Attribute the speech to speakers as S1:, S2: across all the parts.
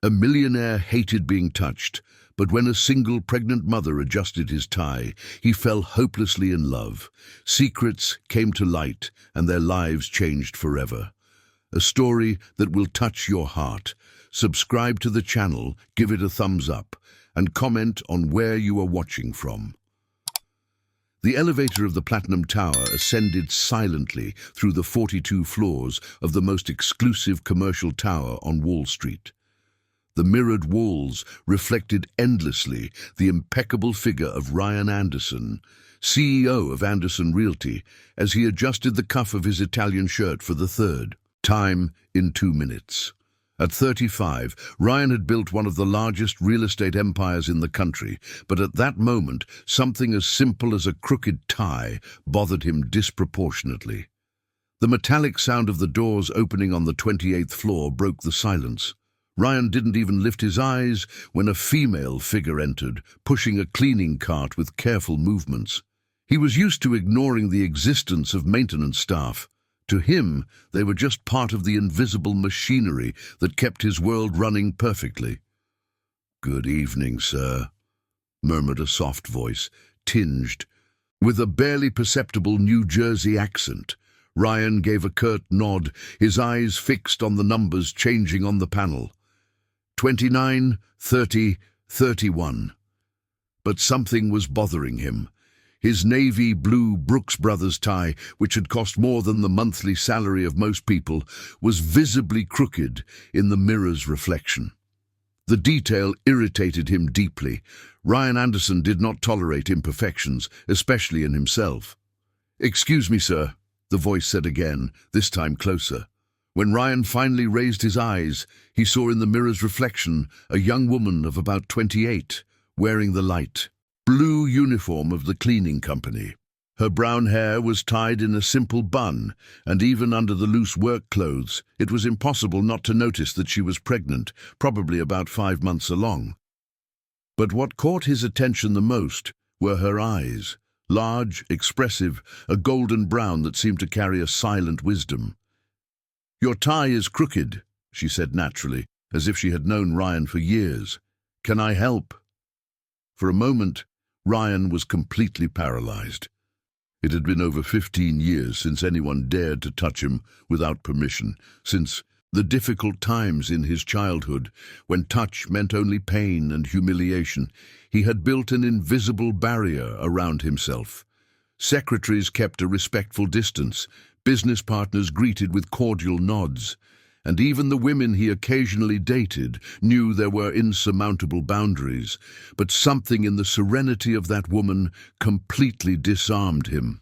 S1: A millionaire hated being touched, but when a single pregnant mother adjusted his tie, he fell hopelessly in love. Secrets came to light, and their lives changed forever. A story that will touch your heart. Subscribe to the channel, give it a thumbs up, and comment on where you are watching from. The elevator of the Platinum Tower ascended silently through the 42 floors of the most exclusive commercial tower on Wall Street. The mirrored walls reflected endlessly the impeccable figure of Ryan Anderson, CEO of Anderson Realty, as he adjusted the cuff of his Italian shirt for the third time in 2 minutes. At 35, Ryan had built one of the largest real estate empires in the country, but at that moment, something as simple as a crooked tie bothered him disproportionately. The metallic sound of the doors opening on the 28th floor broke the silence. Ryan didn't even lift his eyes when a female figure entered, pushing a cleaning cart with careful movements. He was used to ignoring the existence of maintenance staff. To him, they were just part of the invisible machinery that kept his world running perfectly. "Good evening, sir," murmured a soft voice, tinged with a barely perceptible New Jersey accent. Ryan gave a curt nod, his eyes fixed on the numbers changing on the panel. 29, 30, 31. But something was bothering him. His navy blue Brooks Brothers tie, which had cost more than the monthly salary of most people, was visibly crooked in the mirror's reflection. The detail irritated him deeply. Ryan Anderson did not tolerate imperfections, especially in himself. "Excuse me, sir," the voice said again, this time closer. When Ryan finally raised his eyes, he saw in the mirror's reflection a young woman of about 28, wearing the light blue uniform of the cleaning company. Her brown hair was tied in a simple bun, and even under the loose work clothes, it was impossible not to notice that she was pregnant, probably about 5 months along. But what caught his attention the most were her eyes, large, expressive, a golden brown that seemed to carry a silent wisdom. "Your tie is crooked," she said naturally, as if she had known Ryan for years. "Can I help?" For a moment, Ryan was completely paralyzed. It had been over 15 years since anyone dared to touch him without permission, since the difficult times in his childhood, when touch meant only pain and humiliation. He had built an invisible barrier around himself. Secretaries kept a respectful distance, business partners greeted with cordial nods, and even the women he occasionally dated knew there were insurmountable boundaries. But something in the serenity of that woman completely disarmed him.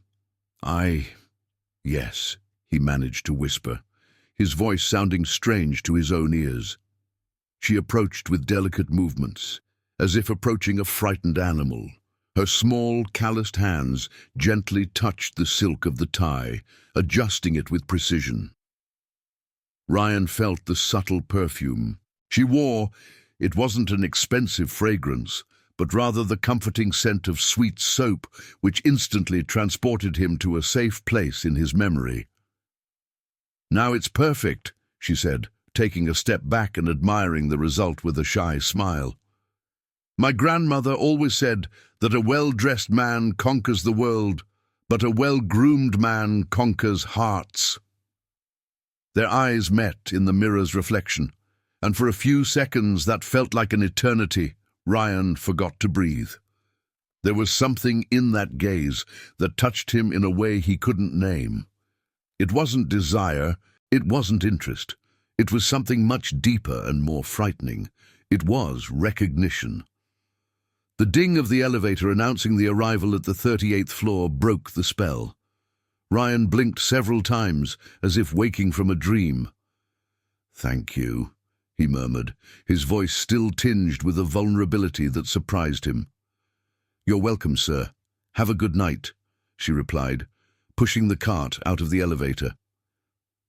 S1: Yes," he managed to whisper, his voice sounding strange to his own ears. She approached with delicate movements, as if approaching a frightened animal. Her small, calloused hands gently touched the silk of the tie, adjusting it with precision. Ryan felt the subtle perfume she wore. It wasn't an expensive fragrance, but rather the comforting scent of sweet soap, which instantly transported him to a safe place in his memory. "Now it's perfect," she said, taking a step back and admiring the result with a shy smile. "My grandmother always said that a well-dressed man conquers the world, but a well-groomed man conquers hearts." Their eyes met in the mirror's reflection, and for a few seconds that felt like an eternity. Ryan forgot to breathe. There was something in that gaze that touched him in a way he couldn't name. It wasn't desire, it wasn't interest. It was something much deeper and more frightening. It was recognition. The ding of the elevator announcing the arrival at the 38th floor broke the spell. Ryan blinked several times, as if waking from a dream. "Thank you," he murmured, his voice still tinged with a vulnerability that surprised him. "You're welcome, sir. Have a good night," she replied, pushing the cart out of the elevator.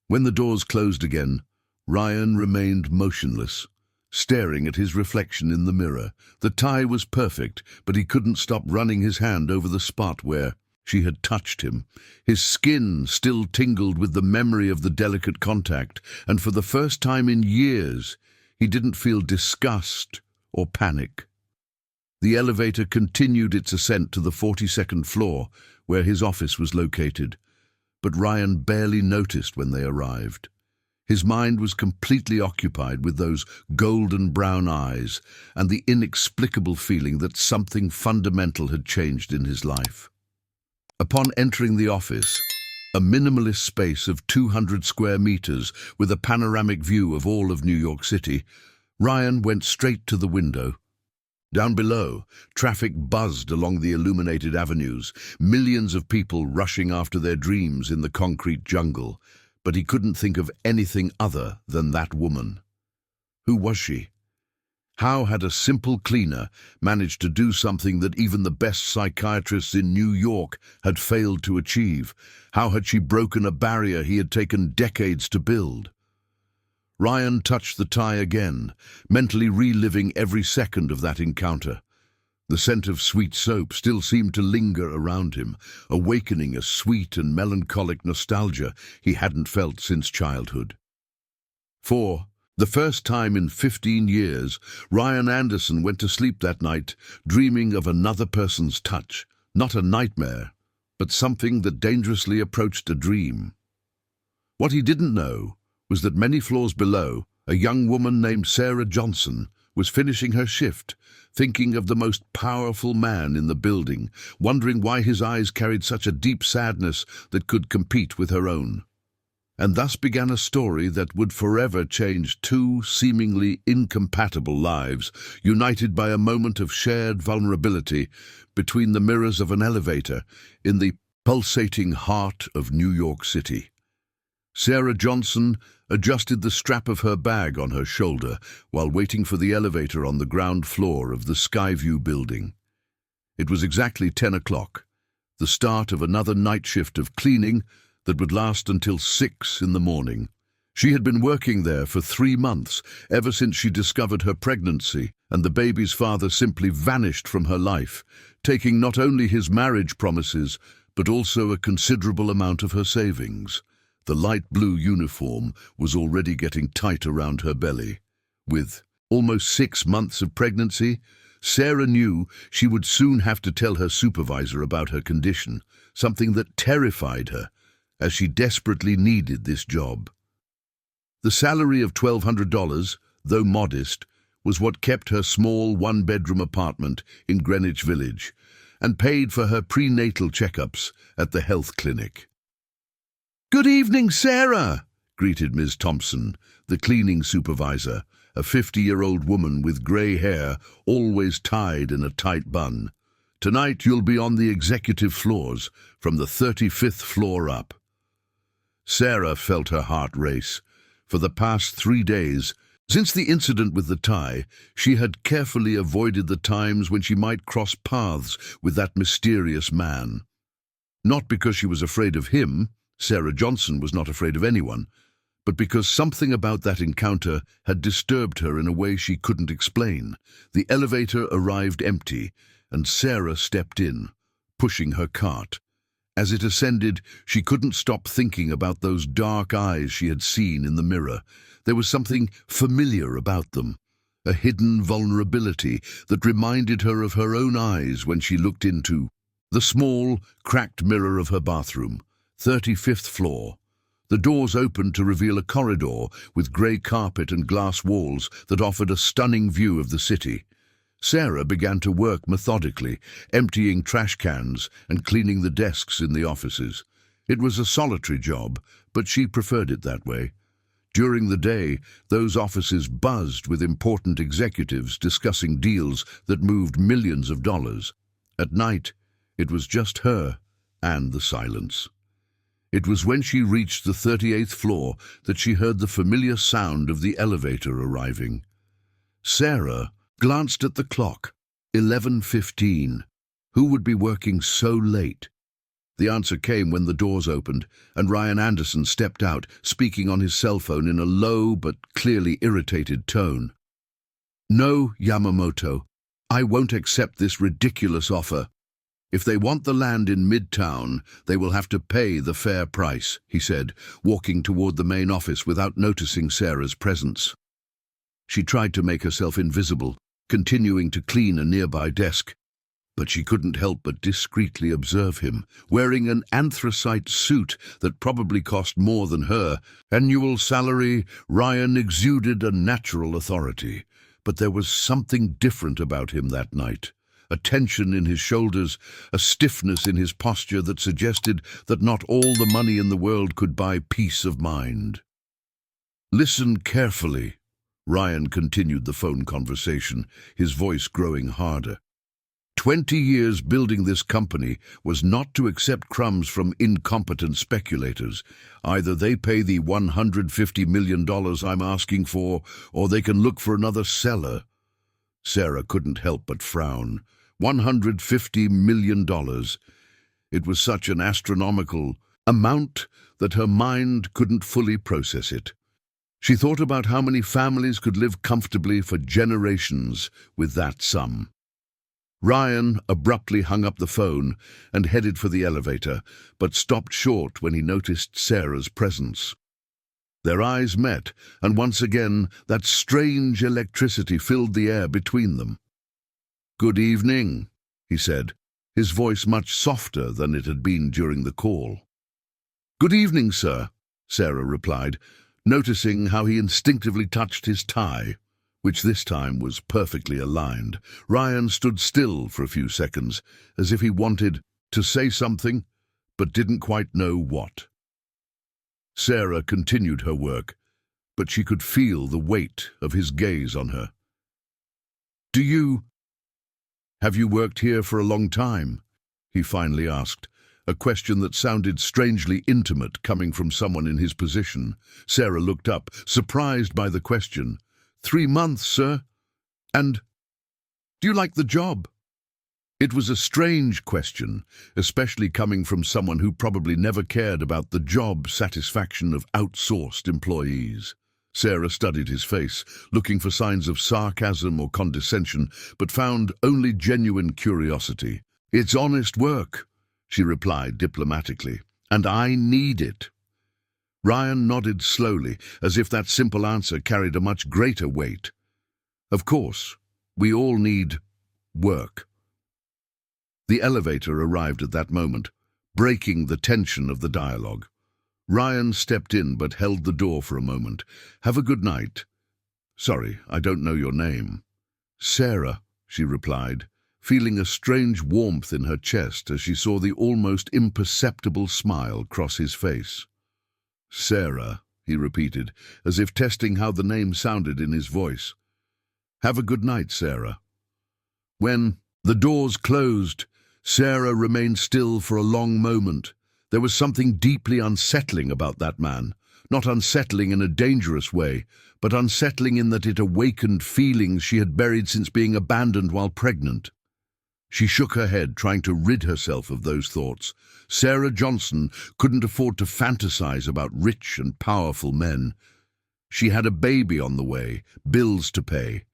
S1: When the doors closed again, Ryan remained motionless, staring at his reflection in the mirror. The tie was perfect, but he couldn't stop running his hand over the spot where she had touched him. His skin still tingled with the memory of the delicate contact, and for the first time in years, He didn't feel disgust or panic. The elevator continued its ascent to the 42nd floor, where his office was located, but Ryan barely noticed when they arrived. His mind was completely occupied with those golden brown eyes and the inexplicable feeling that something fundamental had changed in his life. Upon entering the office, a minimalist space of 200 square meters with a panoramic view of all of New York City, Ryan went straight to the window. Down below, traffic buzzed along the illuminated avenues, millions of people rushing after their dreams in the concrete jungle, but he couldn't think of anything other than that woman. Who was she? How had a simple cleaner managed to do something that even the best psychiatrists in New York had failed to achieve? How had she broken a barrier he had taken decades to build? Ryan touched the tie again, mentally reliving every second of that encounter. The scent of sweet soap still seemed to linger around him, awakening a sweet and melancholic nostalgia he hadn't felt since childhood. For the first time in 15 years, Ryan Anderson went to sleep that night, dreaming of another person's touch, not a nightmare, but something that dangerously approached a dream. What he didn't know was that many floors below, a young woman named Sarah Johnson was finishing her shift, thinking of the most powerful man in the building, wondering why his eyes carried such a deep sadness that could compete with her own. And thus began a story that would forever change two seemingly incompatible lives, united by a moment of shared vulnerability between the mirrors of an elevator in the pulsating heart of New York City. Sarah Johnson adjusted the strap of her bag on her shoulder while waiting for the elevator on the ground floor of the Skyview building. It was exactly 10 o'clock, the start of another night shift of cleaning that would last until 6 in the morning. She had been working there for 3 months, ever since she discovered her pregnancy, and the baby's father simply vanished from her life, taking not only his marriage promises, but also a considerable amount of her savings. The light blue uniform was already getting tight around her belly. With almost 6 months of pregnancy, Sarah knew she would soon have to tell her supervisor about her condition, something that terrified her, as she desperately needed this job. The salary of $1,200, though modest, was what kept her small one-bedroom apartment in Greenwich Village and paid for her prenatal checkups at the health clinic. "Good evening, Sarah," greeted Ms. Thompson, the cleaning supervisor, a 50-year-old woman with grey hair, always tied in a tight bun. "Tonight you'll be on the executive floors, from the 35th floor up." Sarah felt her heart race. For the past 3 days, since the incident with the tie, she had carefully avoided the times when she might cross paths with that mysterious man. Not because she was afraid of him, Sarah Johnson was not afraid of anyone, but because something about that encounter had disturbed her in a way she couldn't explain. The elevator arrived empty, and Sarah stepped in, pushing her cart. As it ascended, she couldn't stop thinking about those dark eyes she had seen in the mirror. There was something familiar about them, a hidden vulnerability that reminded her of her own eyes when she looked into the small, cracked mirror of her bathroom. 35th floor. The doors opened to reveal a corridor with grey carpet and glass walls that offered a stunning view of the city. Sarah began to work methodically, emptying trash cans and cleaning the desks in the offices. It was a solitary job, but she preferred it that way. During the day, those offices buzzed with important executives discussing deals that moved millions of dollars. At night, it was just her and the silence. It was when she reached the 38th floor that she heard the familiar sound of the elevator arriving. Sarah glanced at the clock. 11:15. Who would be working so late? The answer came when the doors opened, and Ryan Anderson stepped out, speaking on his cell phone in a low but clearly irritated tone. "No, Yamamoto, I won't accept this ridiculous offer. If they want the land in Midtown, they will have to pay the fair price," he said, walking toward the main office without noticing Sarah's presence. She tried to make herself invisible, continuing to clean a nearby desk. But she couldn't help but discreetly observe him, wearing an anthracite suit that probably cost more than her annual salary. Ryan exuded a natural authority, but there was something different about him that night. A tension in his shoulders, a stiffness in his posture that suggested that not all the money in the world could buy peace of mind. "Listen carefully," Ryan continued the phone conversation, his voice growing harder. 20 years building this company was not to accept crumbs from incompetent speculators. Either they pay the $150 million I'm asking for, or they can look for another seller. Sarah couldn't help but frown. $150 million. It was such an astronomical amount that her mind couldn't fully process it. She thought about how many families could live comfortably for generations with that sum. Ryan abruptly hung up the phone and headed for the elevator, but stopped short when he noticed Sarah's presence. Their eyes met, and once again that strange electricity filled the air between them. "Good evening," he said, his voice much softer than it had been during the call. "Good evening, sir," Sarah replied, noticing how he instinctively touched his tie, which this time was perfectly aligned. Ryan stood still for a few seconds, as if he wanted to say something, but didn't quite know what. Sarah continued her work, but she could feel the weight of his gaze on her. Have you worked here for a long time?" he finally asked, a question that sounded strangely intimate coming from someone in his position. Sarah looked up, surprised by the question. 3 months, sir. And do you like the job?" It was a strange question, especially coming from someone who probably never cared about the job satisfaction of outsourced employees. Sarah studied his face, looking for signs of sarcasm or condescension, but found only genuine curiosity. "It's honest work," she replied diplomatically, "and I need it." Ryan nodded slowly, as if that simple answer carried a much greater weight. "Of course, we all need work." The elevator arrived at that moment, breaking the tension of the dialogue. Ryan stepped in but held the door for a moment. "Have a good night." "Sorry, I don't know your name." "Sarah," she replied, feeling a strange warmth in her chest as she saw the almost imperceptible smile cross his face. "Sarah," he repeated, as if testing how the name sounded in his voice. "Have a good night, Sarah." When the doors closed, Sarah remained still for a long moment. There was something deeply unsettling about that man. Not unsettling in a dangerous way, but unsettling in that it awakened feelings she had buried since being abandoned while pregnant. She shook her head, trying to rid herself of those thoughts. Sarah Johnson couldn't afford to fantasize about rich and powerful men. She had a baby on the way, bills to pay,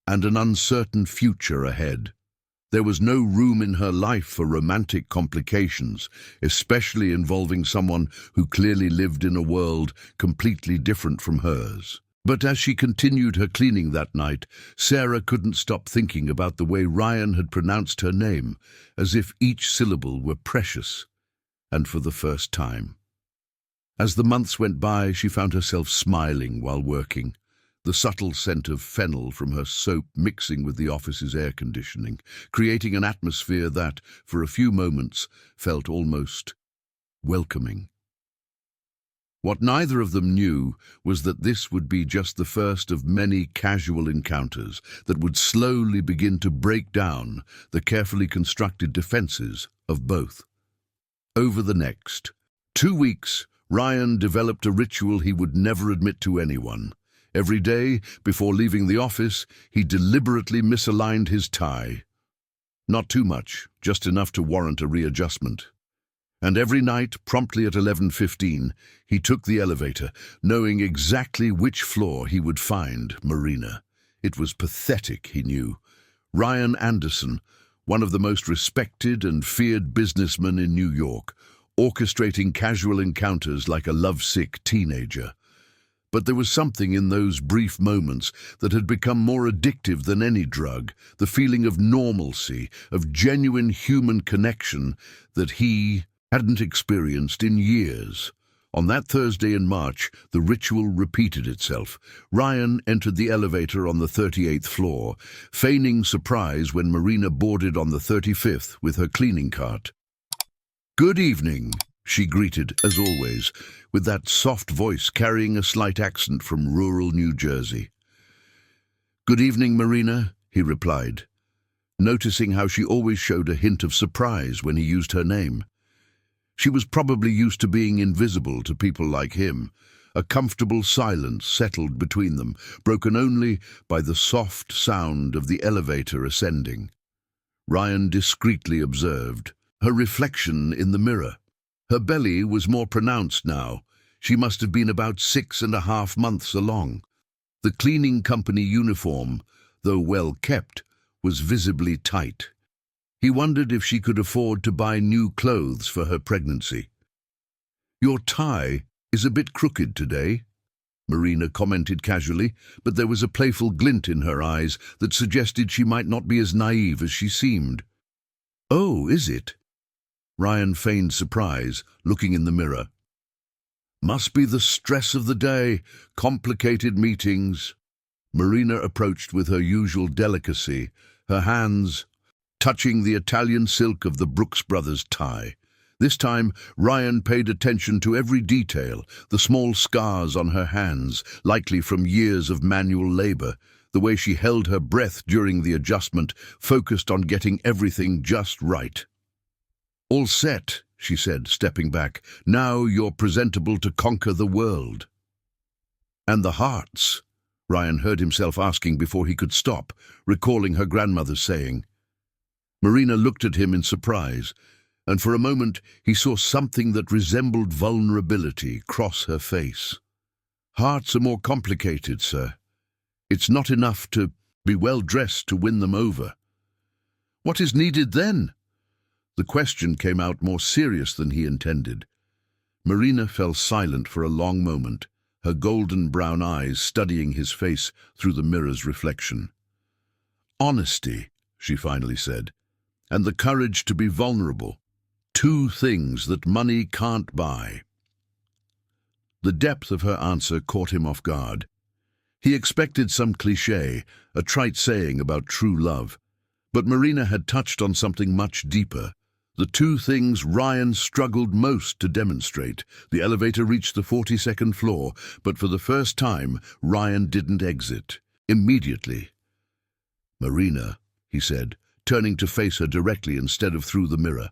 S1: and an uncertain future ahead. There was no room in her life for romantic complications, especially involving someone who clearly lived in a world completely different from hers. But as she continued her cleaning that night, Sarah couldn't stop thinking about the way Ryan had pronounced her name, as if each syllable were precious, and for the first time. As the months went by, she found herself smiling while working, the subtle scent of fennel from her soap mixing with the office's air conditioning, creating an atmosphere that, for a few moments, felt almost welcoming. What neither of them knew was that this would be just the first of many casual encounters that would slowly begin to break down the carefully constructed defenses of both. Over the next 2 weeks, Ryan developed a ritual he would never admit to anyone. Every day, before leaving the office, he deliberately misaligned his tie. Not too much, just enough to warrant a readjustment. And every night, promptly at 11:15, he took the elevator, knowing exactly which floor he would find Marina. It was pathetic, he knew. Ryan Anderson, one of the most respected and feared businessmen in New York, orchestrating casual encounters like a lovesick teenager. But there was something in those brief moments that had become more addictive than any drug, the feeling of normalcy, of genuine human connection that he hadn't experienced in years. On that Thursday in March, the ritual repeated itself. Ryan entered the elevator on the 38th floor, feigning surprise when Marina boarded on the 35th with her cleaning cart. "Good evening," she greeted, as always, with that soft voice carrying a slight accent from rural New Jersey. "Good evening, Marina," he replied, noticing how she always showed a hint of surprise when he used her name. She was probably used to being invisible to people like him. A comfortable silence settled between them, broken only by the soft sound of the elevator ascending. Ryan discreetly observed her reflection in the mirror. Her belly was more pronounced now. She must have been about 6.5 months along. The cleaning company uniform, though well kept, was visibly tight. He wondered if she could afford to buy new clothes for her pregnancy. "Your tie is a bit crooked today," Marina commented casually, but there was a playful glint in her eyes that suggested she might not be as naive as she seemed. "Oh, is it?" Ryan feigned surprise, looking in the mirror. "Must be the stress of the day, complicated meetings." Marina approached with her usual delicacy, her hands touching the Italian silk of the Brooks Brothers tie. This time, Ryan paid attention to every detail, the small scars on her hands, likely from years of manual labor, the way she held her breath during the adjustment, focused on getting everything just right. "All set," she said, stepping back. "Now you're presentable to conquer the world." "And the hearts?" Ryan heard himself asking before he could stop, recalling her grandmother's saying. Marina looked at him in surprise, and for a moment he saw something that resembled vulnerability cross her face. "Hearts are more complicated, sir. It's not enough to be well dressed to win them over." "What is needed then?" The question came out more serious than he intended. Marina fell silent for a long moment, her golden brown eyes studying his face through the mirror's reflection. "Honesty," she finally said, "and the courage to be vulnerable. 2 things that money can't buy." The depth of her answer caught him off guard. He expected some cliché, a trite saying about true love, but Marina had touched on something much deeper. The 2 things Ryan struggled most to demonstrate. The elevator reached the 42nd floor, but for the first time, Ryan didn't exit. Immediately. "Marina," he said, turning to face her directly instead of through the mirror.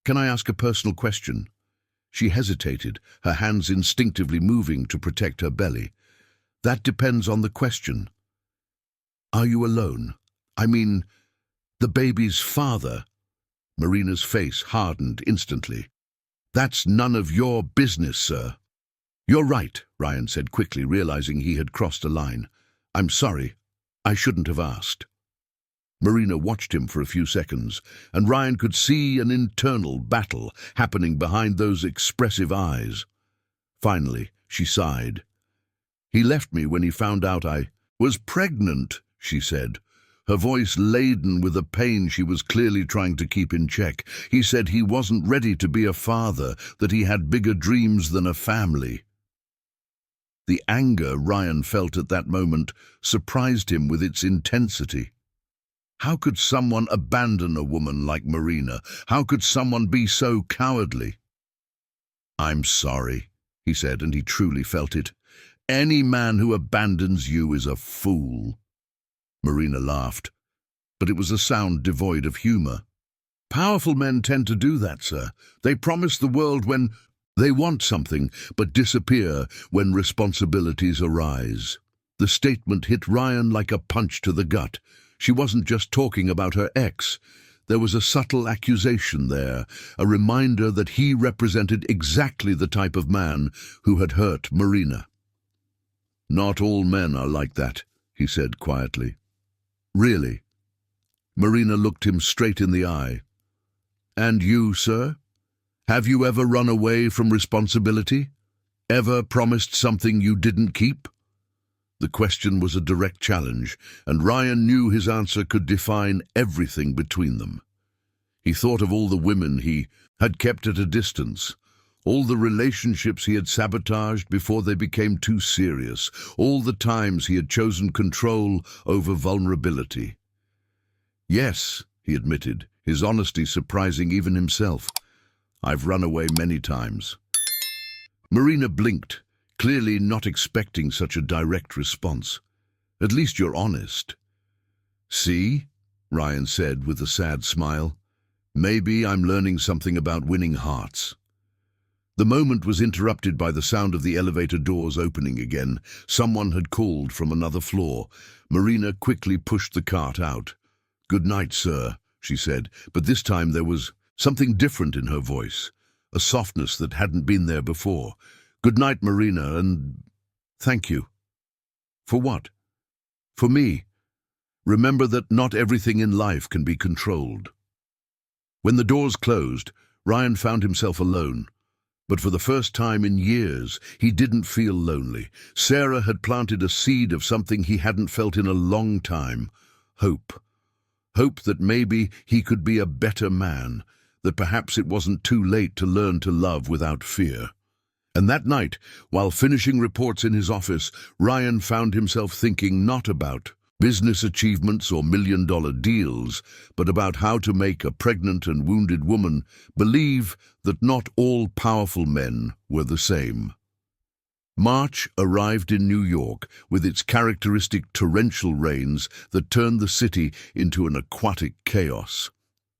S1: "Can I ask a personal question?" She hesitated, her hands instinctively moving to protect her belly. "That depends on the question. Are you alone? I mean, the baby's father." Marina's face hardened instantly. "That's none of your business, sir." "You're right," Ryan said quickly, realizing he had crossed a line. "I'm sorry. I shouldn't have asked." Marina watched him for a few seconds, and Ryan could see an internal battle happening behind those expressive eyes. Finally, she sighed. "He left me when he found out I was pregnant," she said, her voice laden with a pain she was clearly trying to keep in check. "He said he wasn't ready to be a father, that he had bigger dreams than a family." The anger Ryan felt at that moment surprised him with its intensity. How could someone abandon a woman like Marina? How could someone be so cowardly? "I'm sorry," he said, and he truly felt it. "Any man who abandons you is a fool." Marina laughed, but it was a sound devoid of humor. "Powerful men tend to do that, sir. They promise the world when they want something, but disappear when responsibilities arise." The statement hit Ryan like a punch to the gut. She wasn't just talking about her ex. There was a subtle accusation there, a reminder that he represented exactly the type of man who had hurt Marina. "Not all men are like that," he said quietly. "Really?" Marina looked him straight in the eye. "And you, sir? Have you ever run away from responsibility?" Ever promised something you didn't keep? The question was a direct challenge, and Ryan knew his answer could define everything between them. He thought of all the women he had kept at a distance, all the relationships he had sabotaged before they became too serious, all the times he had chosen control over vulnerability. Yes, he admitted, his honesty surprising even himself. I've run away many times. Marina blinked, clearly not expecting such a direct response. At least you're honest. See, Ryan said with a sad smile. Maybe I'm learning something about winning hearts. The moment was interrupted by the sound of the elevator doors opening again. Someone had called from another floor. Marina quickly pushed the cart out. "Good night, sir," she said, but this time there was something different in her voice, a softness that hadn't been there before. "Good night, Marina, and thank you." "For what?" "For me. Remember that not everything in life can be controlled." When the doors closed, Ryan found himself alone. But for the first time in years, he didn't feel lonely. Sarah had planted a seed of something he hadn't felt in a long time. Hope. Hope that maybe he could be a better man, that perhaps it wasn't too late to learn to love without fear. And that night, while finishing reports in his office, Ryan found himself thinking not about business achievements or million-dollar deals, but about how to make a pregnant and wounded woman believe that not all powerful men were the same. March arrived in New York with its characteristic torrential rains that turned the city into an aquatic chaos.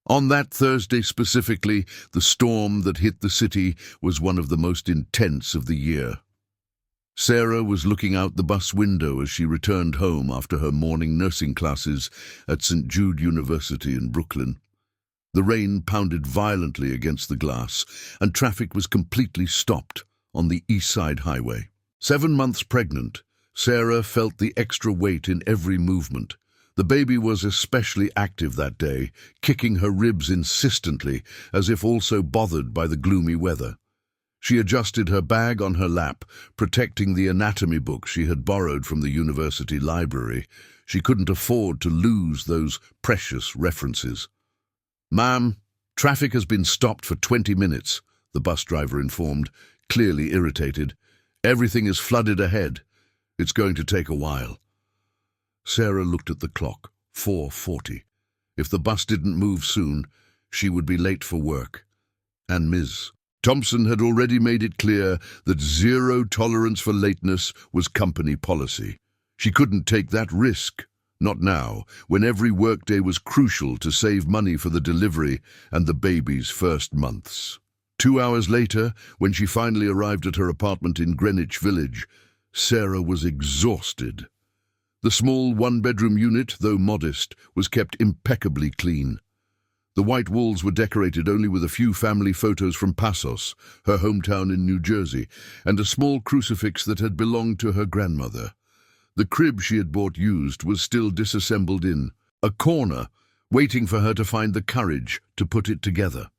S1: On that Thursday specifically, the storm that hit the city was one of the most intense of the year. Sarah was looking out the bus window as she returned home after her morning nursing classes at St. Jude University in Brooklyn. The rain pounded violently against the glass, and traffic was completely stopped on the East Side Highway. 7 months pregnant, Sarah felt the extra weight in every movement. The baby was especially active that day, kicking her ribs insistently, as if also bothered by the gloomy weather. She adjusted her bag on her lap, protecting the anatomy book she had borrowed from the university library. She couldn't afford to lose those precious references. "Ma'am, traffic has been stopped for 20 minutes, the bus driver informed, clearly irritated. "Everything is flooded ahead. It's going to take a while." Sarah looked at the clock. 4:40. If the bus didn't move soon, she would be late for work. And Ms. Thompson had already made it clear that zero tolerance for lateness was company policy. She couldn't take that risk. Not now, when every workday was crucial to save money for the delivery and the baby's first months. 2 hours later, when she finally arrived at her apartment in Greenwich Village, Sarah was exhausted. The small one-bedroom unit, though modest, was kept impeccably clean. The white walls were decorated only with a few family photos from Passos, her hometown in New Jersey, and a small crucifix that had belonged to her grandmother. The crib she had bought used was still disassembled in a corner, waiting for her to find the courage to put it together.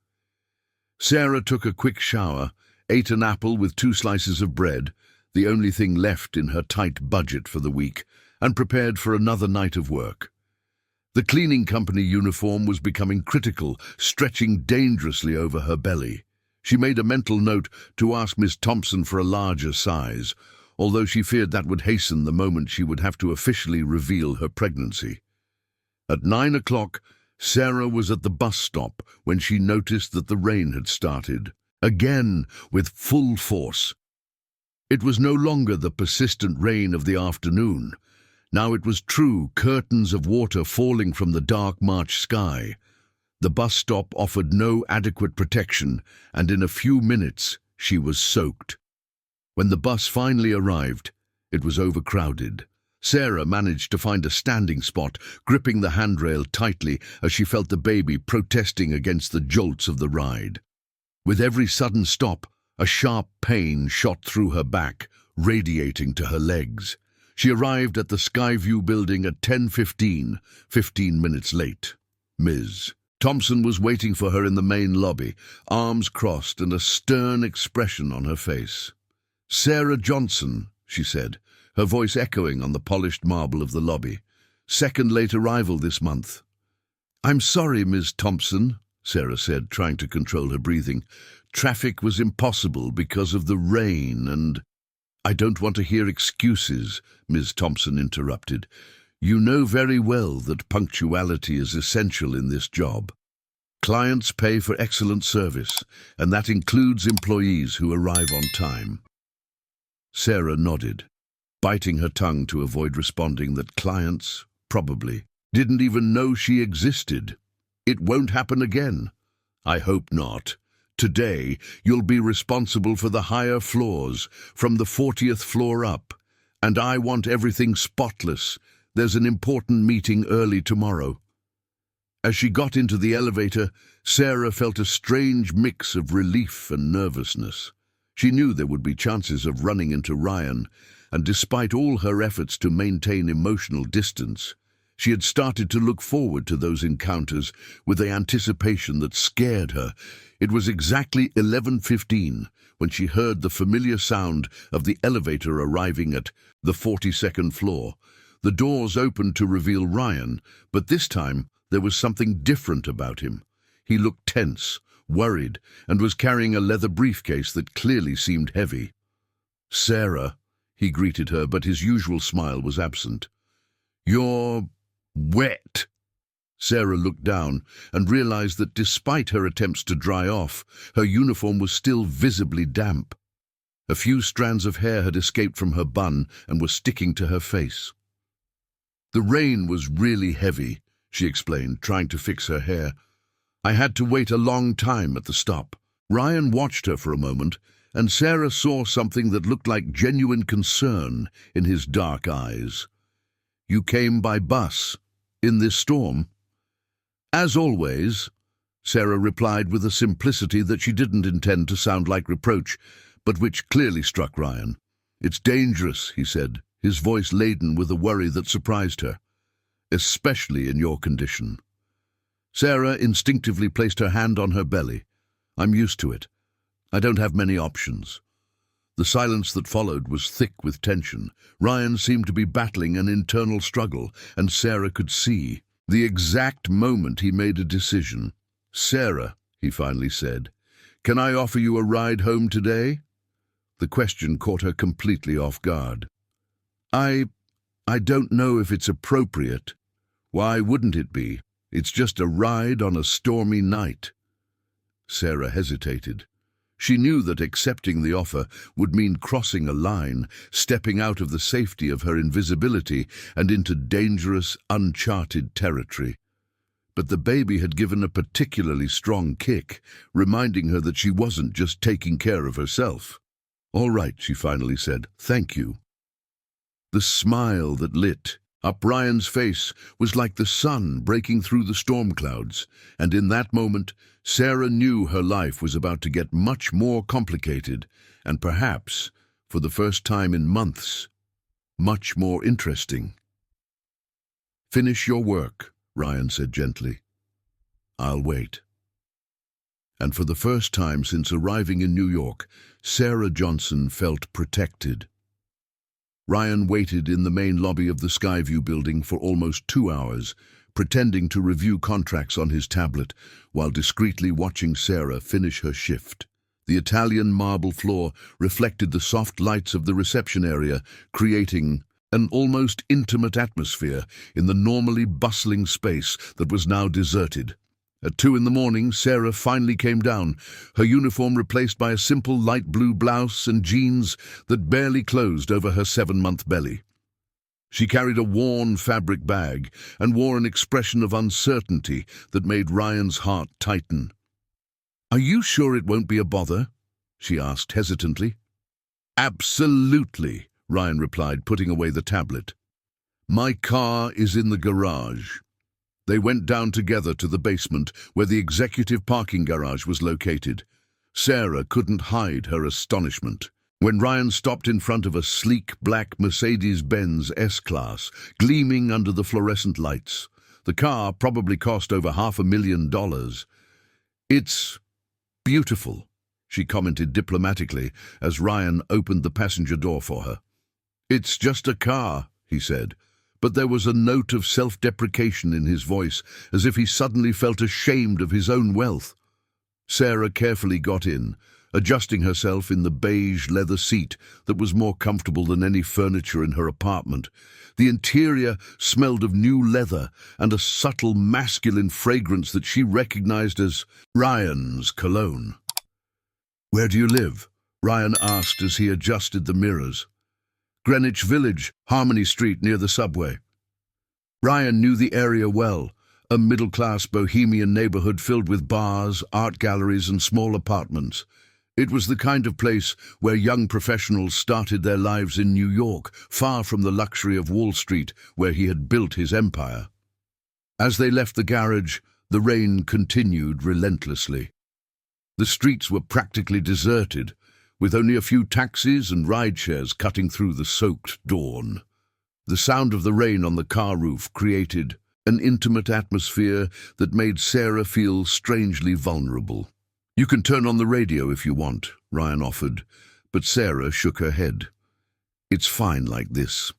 S1: Sarah took a quick shower, ate an apple with 2 slices of bread, the only thing left in her tight budget for the week, and prepared for another night of work. The cleaning company uniform was becoming critical, stretching dangerously over her belly. She made a mental note to ask Miss Thompson for a larger size, although she feared that would hasten the moment she would have to officially reveal her pregnancy. At 9 o'clock, Sarah was at the bus stop when she noticed that the rain had started, again with full force. It was no longer the persistent rain of the afternoon. Now it was true curtains of water falling from the dark March sky. The bus stop offered no adequate protection, and in a few minutes she was soaked. When the bus finally arrived, it was overcrowded. Sarah managed to find a standing spot, gripping the handrail tightly as she felt the baby protesting against the jolts of the ride. With every sudden stop, a sharp pain shot through her back, radiating to her legs. She arrived at the Skyview building at 10:15, 15 minutes late. Ms. Thompson was waiting for her in the main lobby, arms crossed and a stern expression on her face. "Sarah Johnson," she said, her voice echoing on the polished marble of the lobby. "Second late arrival this month." "I'm sorry, Ms. Thompson," Sarah said, trying to control her breathing. "Traffic was impossible because of the rain and—" "I don't want to hear excuses," Ms. Thompson interrupted. "You know very well that punctuality is essential in this job. Clients pay for excellent service, and that includes employees who arrive on time." Sarah nodded, biting her tongue to avoid responding that clients, probably, didn't even know she existed. "It won't happen again." "I hope not. Today, you'll be responsible for the higher floors, from the 40th floor up. And I want everything spotless. There's an important meeting early tomorrow." As she got into the elevator, Sarah felt a strange mix of relief and nervousness. She knew there would be chances of running into Ryan, and despite all her efforts to maintain emotional distance, she had started to look forward to those encounters with the anticipation that scared her. It was exactly 11:15 when she heard the familiar sound of the elevator arriving at the 42nd floor. The doors opened to reveal Ryan, but this time there was something different about him. He looked tense, worried, and was carrying a leather briefcase that clearly seemed heavy. "Sarah," he greeted her, but his usual smile was absent. "You're wet." Sarah looked down and realized that despite her attempts to dry off, her uniform was still visibly damp. A few strands of hair had escaped from her bun and were sticking to her face. "The rain was really heavy," she explained, trying to fix her hair. "I had to wait a long time at the stop." Ryan watched her for a moment, and Sarah saw something that looked like genuine concern in his dark eyes. "You came by bus, in this storm?" "As always," Sarah replied with a simplicity that she didn't intend to sound like reproach, but which clearly struck Ryan. "It's dangerous," he said, his voice laden with a worry that surprised her. "Especially in your condition." Sarah instinctively placed her hand on her belly. "I'm used to it. I don't have many options." The silence that followed was thick with tension. Ryan seemed to be battling an internal struggle, and Sarah could see the exact moment he made a decision. "Sarah," he finally said, "can I offer you a ride home today?" The question caught her completely off guard. I don't know if it's appropriate." "Why wouldn't it be? It's just a ride on a stormy night." Sarah hesitated. She knew that accepting the offer would mean crossing a line, stepping out of the safety of her invisibility and into dangerous, uncharted territory. But the baby had given a particularly strong kick, reminding her that she wasn't just taking care of herself. "All right," she finally said. "Thank you." The smile that lit up Ryan's face was like the sun breaking through the storm clouds, and in that moment, Sarah knew her life was about to get much more complicated, and perhaps, for the first time in months, much more interesting. "Finish your work," Ryan said gently. "I'll wait." And for the first time since arriving in New York, Sarah Johnson felt protected. Ryan waited in the main lobby of the Skyview building for almost 2 hours, pretending to review contracts on his tablet while discreetly watching Sarah finish her shift. The Italian marble floor reflected the soft lights of the reception area, creating an almost intimate atmosphere in the normally bustling space that was now deserted. At 2 in the morning, Sarah finally came down, her uniform replaced by a simple light blue blouse and jeans that barely closed over her 7-month belly. She carried a worn fabric bag and wore an expression of uncertainty that made Ryan's heart tighten. "Are you sure it won't be a bother?" she asked hesitantly. "Absolutely," Ryan replied, putting away the tablet. "My car is in the garage." They went down together to the basement where the executive parking garage was located. Sarah couldn't hide her astonishment when Ryan stopped in front of a sleek black Mercedes-Benz S-Class, gleaming under the fluorescent lights. The car probably cost over $500,000. "It's beautiful," she commented diplomatically as Ryan opened the passenger door for her. "It's just a car," he said, but there was a note of self-deprecation in his voice, as if he suddenly felt ashamed of his own wealth. Sarah carefully got in, adjusting herself in the beige leather seat that was more comfortable than any furniture in her apartment. The interior smelled of new leather and a subtle masculine fragrance that she recognized as Ryan's cologne. "Where do you live?" Ryan asked as he adjusted the mirrors. "Greenwich Village, Harmony Street near the subway." Ryan knew the area well, a middle-class bohemian neighborhood filled with bars, art galleries and small apartments. It was the kind of place where young professionals started their lives in New York, far from the luxury of Wall Street, where he had built his empire. As they left the garage, the rain continued relentlessly. The streets were practically deserted, with only a few taxis and rideshares cutting through the soaked dawn. The sound of the rain on the car roof created an intimate atmosphere that made Sarah feel strangely vulnerable. "You can turn on the radio if you want," Ryan offered, but Sarah shook her head. "It's fine like this."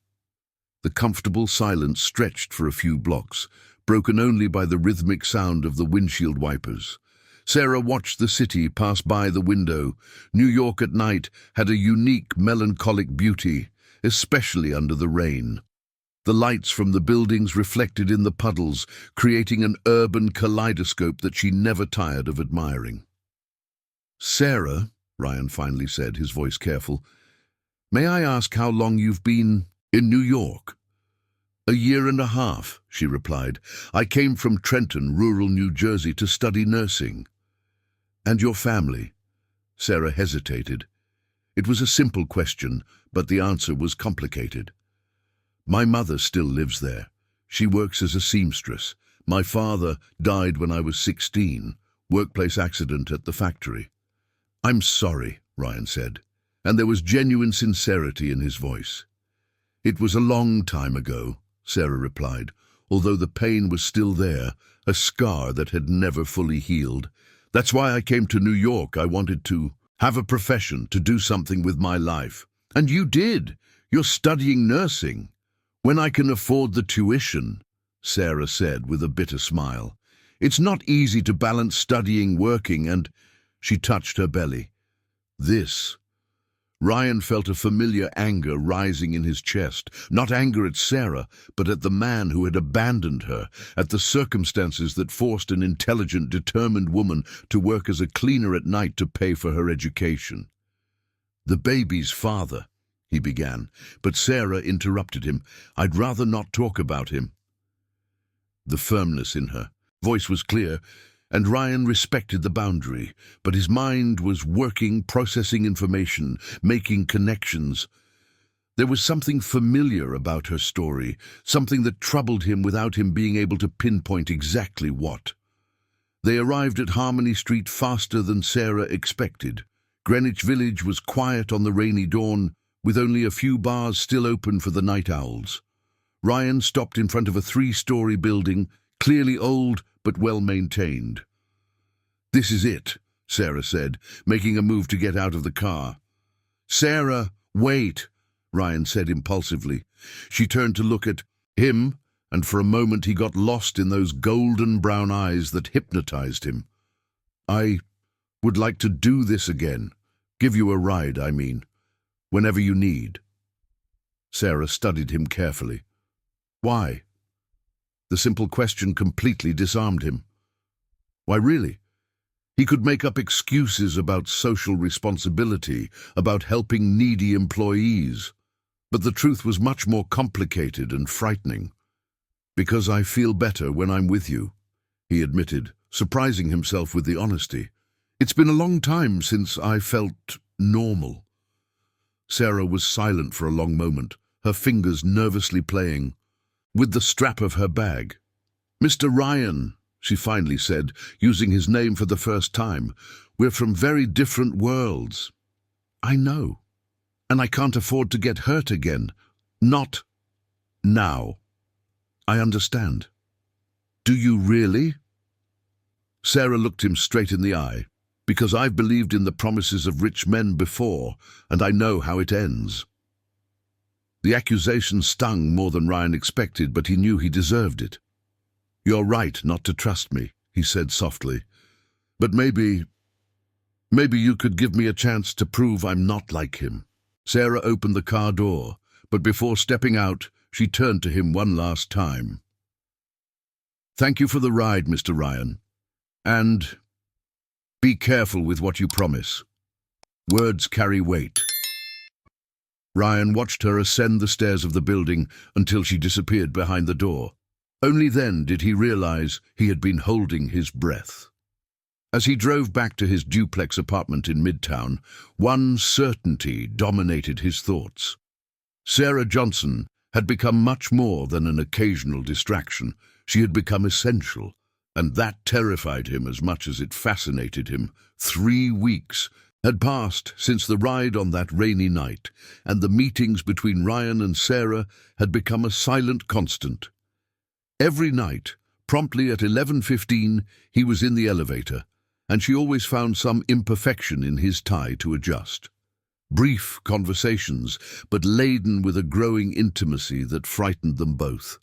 S1: The comfortable silence stretched for a few blocks, broken only by the rhythmic sound of the windshield wipers. Sarah watched the city pass by the window. New York at night had a unique, melancholic beauty, especially under the rain. The lights from the buildings reflected in the puddles, creating an urban kaleidoscope that she never tired of admiring. "Sarah," Ryan finally said, his voice careful, "may I ask how long you've been in New York?" "1.5 years," she replied. "I came from Trenton, rural New Jersey, to study nursing." "And your family?" Sarah hesitated. It was a simple question, but the answer was complicated. "My mother still lives there. She works as a seamstress. My father died when I was 16, workplace accident at the factory." "I'm sorry," Ryan said, and there was genuine sincerity in his voice. "It was a long time ago," Sarah replied, although the pain was still there, a scar that had never fully healed. "That's why I came to New York. I wanted to have a profession, to do something with my life." "And you did. You're studying nursing." "When I can afford the tuition," Sarah said with a bitter smile. "It's not easy to balance studying, working, and—" She touched her belly. "This." Ryan felt a familiar anger rising in his chest, not anger at Sarah, but at the man who had abandoned her, at the circumstances that forced an intelligent, determined woman to work as a cleaner at night to pay for her education. "The baby's father," he began, but Sarah interrupted him. "I'd rather not talk about him." The firmness in her voice was clear, and Ryan respected the boundary, but his mind was working, processing information, making connections. There was something familiar about her story, something that troubled him without him being able to pinpoint exactly what. They arrived at Harmony Street faster than Sarah expected. Greenwich Village was quiet on the rainy dawn, with only a few bars still open for the night owls. Ryan stopped in front of a 3-story building, clearly old but well-maintained. "This is it," Sarah said, making a move to get out of the car. "Sarah, wait," Ryan said impulsively. She turned to look at him, and for a moment he got lost in those golden brown eyes that hypnotized him. "I would like to do this again. Give you a ride, I mean. Whenever you need." Sarah studied him carefully. "Why?" The simple question completely disarmed him. Why, really? He could make up excuses about social responsibility, about helping needy employees. But the truth was much more complicated and frightening. "Because I feel better when I'm with you," he admitted, surprising himself with the honesty. "It's been a long time since I felt normal." Sarah was silent for a long moment, her fingers nervously playing with the strap of her bag. "Mr. Ryan," she finally said, using his name for the first time, "we're from very different worlds." "I know, and I can't afford to get hurt again. Not now." "I understand." "Do you really?" Sarah looked him straight in the eye. Because I've believed in the promises of rich men before, and I know how it ends." The accusation stung more than Ryan expected, but he knew he deserved it. "You're right not to trust me," he said softly. "But maybe you could give me a chance to prove I'm not like him." Sarah opened the car door, but before stepping out, she turned to him one last time. "Thank you for the ride, Mr. Ryan. And be careful with what you promise. Words carry weight." Ryan watched her ascend the stairs of the building until she disappeared behind the door. Only then did he realize he had been holding his breath. As he drove back to his duplex apartment in Midtown, one certainty dominated his thoughts. Sarah Johnson had become much more than an occasional distraction. She had become essential, and that terrified him as much as it fascinated him. 3 weeks had passed since the ride on that rainy night, and the meetings between Ryan and Sarah had become a silent constant. Every night, promptly at 11:15, he was in the elevator, and she always found some imperfection in his tie to adjust. Brief conversations, but laden with a growing intimacy that frightened them both.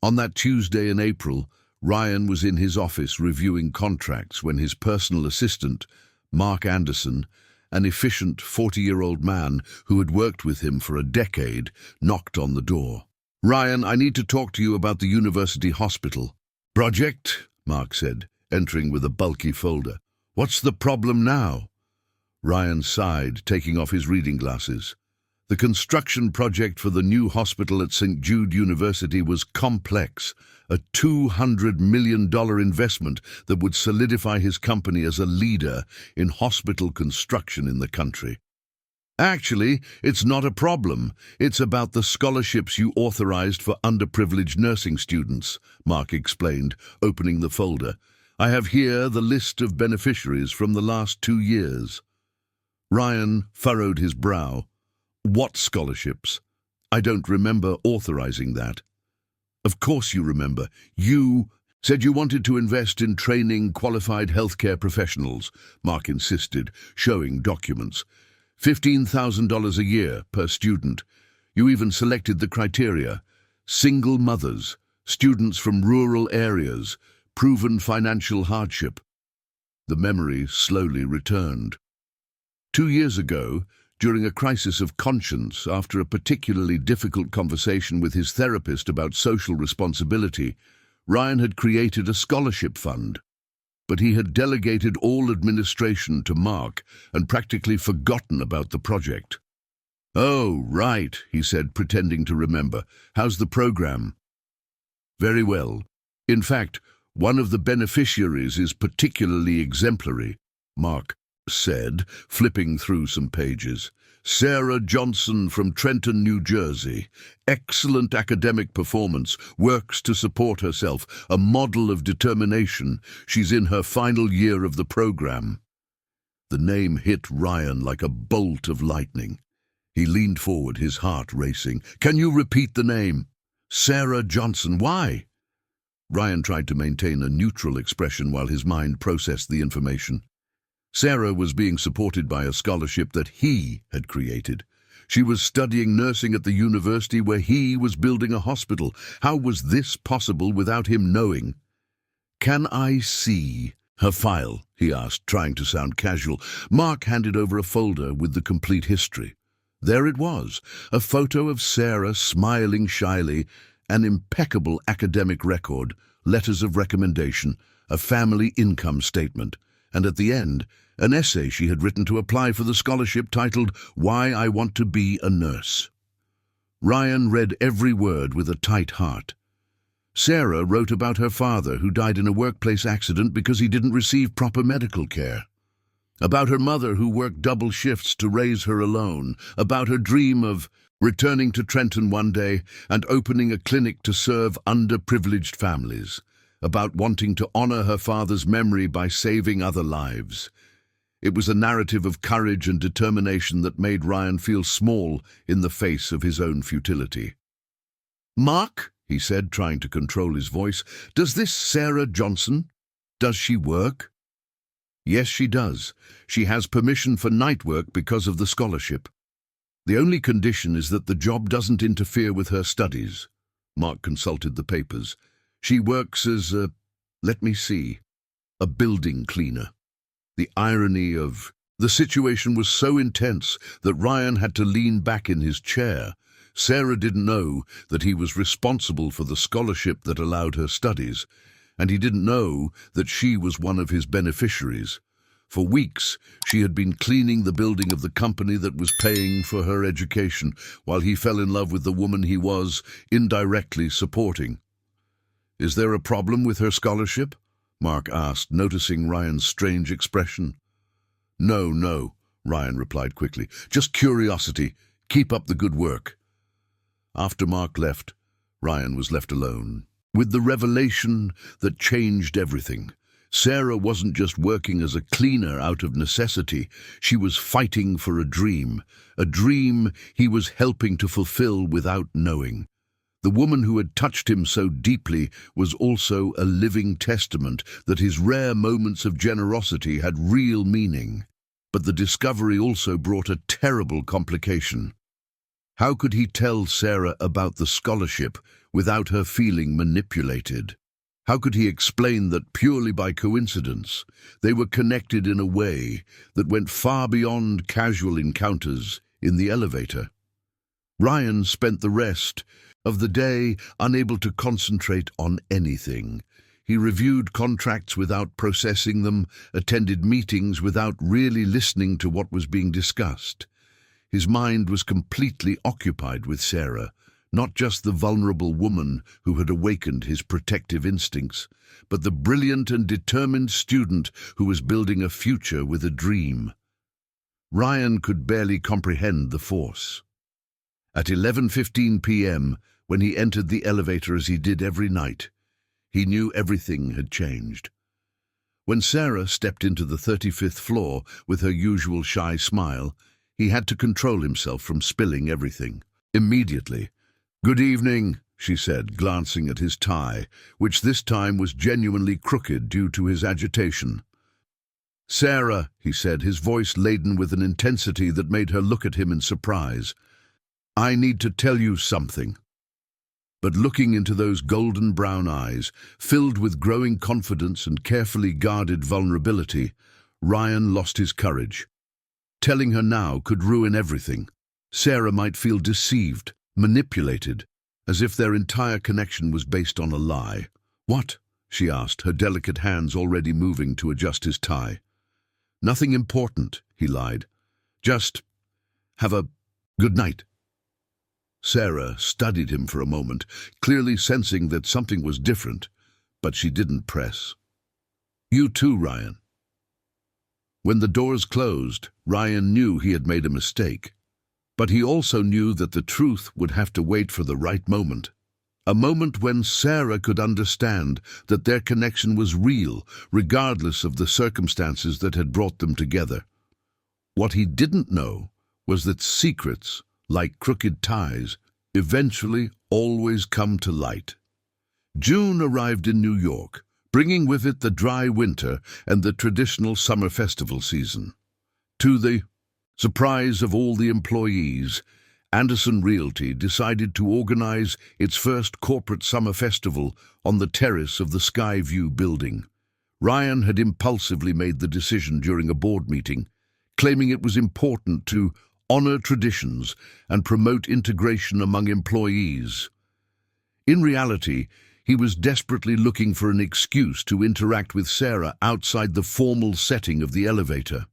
S1: On that Tuesday in April, Ryan was in his office reviewing contracts when his personal assistant, Mark Anderson, an efficient 40-year-old man who had worked with him for a decade, knocked on the door. "Ryan, I need to talk to you about the university hospital." "Project?" Mark said, entering with a bulky folder. "What's the problem now?" Ryan sighed, taking off his reading glasses. The construction project for the new hospital at St. Jude University was complex, a $200 million investment that would solidify his company as a leader in hospital construction in the country. "Actually, it's not a problem. It's about the scholarships you authorized for underprivileged nursing students," Mark explained, opening the folder. "I have here the list of beneficiaries from the last 2 years. Ryan furrowed his brow. "What scholarships? I don't remember authorizing that." "Of course you remember. You said you wanted to invest in training qualified healthcare professionals," Mark insisted, showing documents. $15,000 a year per student. You even selected the criteria: single mothers, students from rural areas, proven financial hardship. The memory slowly returned. 2 years ago, during a crisis of conscience after a particularly difficult conversation with his therapist about social responsibility, Ryan had created a scholarship fund. But he had delegated all administration to Mark and practically forgotten about the project. "Oh, right," he said, pretending to remember. "How's the program?" "Very well. In fact, one of the beneficiaries is particularly exemplary," Mark said, flipping through some pages. "Sarah Johnson from Trenton, New Jersey. Excellent academic performance, works to support herself, a model of determination. She's in her final year of the program." The name hit Ryan like a bolt of lightning. He leaned forward, his heart racing. "Can you repeat the name?" "Sarah Johnson. Why?" Ryan tried to maintain a neutral expression while his mind processed the information. Sarah was being supported by a scholarship that he had created. She was studying nursing at the university where he was building a hospital. How was this possible without him knowing? "Can I see her file?" he asked, trying to sound casual. Mark handed over a folder with the complete history. There it was, a photo of Sarah smiling shyly, an impeccable academic record, letters of recommendation, a family income statement, and at the end, an essay she had written to apply for the scholarship titled "Why I Want to Be a Nurse." Ryan read every word with a tight heart. Sarah wrote about her father who died in a workplace accident because he didn't receive proper medical care. About her mother who worked double shifts to raise her alone. About her dream of returning to Trenton one day and opening a clinic to serve underprivileged families. About wanting to honor her father's memory by saving other lives. It was a narrative of courage and determination that made Ryan feel small in the face of his own futility. "Mark," he said, trying to control his voice, "does this Sarah Johnson, does she work?" Yes, she does. She has permission for night work because of the scholarship. The only condition is that the job doesn't interfere with her studies. Mark consulted the papers. She works as let me see, a building cleaner. The irony of the situation was so intense that Ryan had to lean back in his chair. Sarah didn't know that he was responsible for the scholarship that allowed her studies, and he didn't know that she was one of his beneficiaries. For weeks, she had been cleaning the building of the company that was paying for her education, while he fell in love with the woman he was indirectly supporting. "Is there a problem with her scholarship?" Mark asked, noticing Ryan's strange expression. No, Ryan replied quickly. "Just curiosity. Keep up the good work." After Mark left, Ryan was left alone with the revelation that changed everything. Sarah wasn't just working as a cleaner out of necessity. She was fighting for a dream he was helping to fulfill without knowing. The woman who had touched him so deeply was also a living testament that his rare moments of generosity had real meaning. But the discovery also brought a terrible complication. How could he tell Sarah about the scholarship without her feeling manipulated? How could he explain that purely by coincidence they were connected in a way that went far beyond casual encounters in the elevator? Ryan spent the rest of the day unable to concentrate on anything. He reviewed contracts without processing them, attended meetings without really listening to what was being discussed. His mind was completely occupied with Sarah, not just the vulnerable woman who had awakened his protective instincts, but the brilliant and determined student who was building a future with a dream. Ryan could barely comprehend the force. At 11:15 p.m., when he entered the elevator as he did every night, he knew everything had changed. When Sarah stepped into the 35th floor with her usual shy smile, he had to control himself from spilling everything. Immediately, "Good evening," she said, glancing at his tie, which this time was genuinely crooked due to his agitation. "Sarah," he said, his voice laden with an intensity that made her look at him in surprise, "I need to tell you something." But looking into those golden brown eyes, filled with growing confidence and carefully guarded vulnerability, Ryan lost his courage. Telling her now could ruin everything. Sarah might feel deceived, manipulated, as if their entire connection was based on a lie. "What?" she asked, her delicate hands already moving to adjust his tie. "Nothing important," he lied. "Just have a good night." Sarah studied him for a moment, clearly sensing that something was different, but she didn't press. "You too, Ryan." When the doors closed, Ryan knew he had made a mistake. But he also knew that the truth would have to wait for the right moment. A moment when Sarah could understand that their connection was real, regardless of the circumstances that had brought them together. What he didn't know was that secrets, like crooked ties, eventually always come to light. June arrived in New York, bringing with it the dry winter and the traditional summer festival season. To the surprise of all the employees, Anderson Realty decided to organize its first corporate summer festival on the terrace of the Skyview building. Ryan had impulsively made the decision during a board meeting, claiming it was important to honor traditions and promote integration among employees. In reality, he was desperately looking for an excuse to interact with Sarah outside the formal setting of the elevator.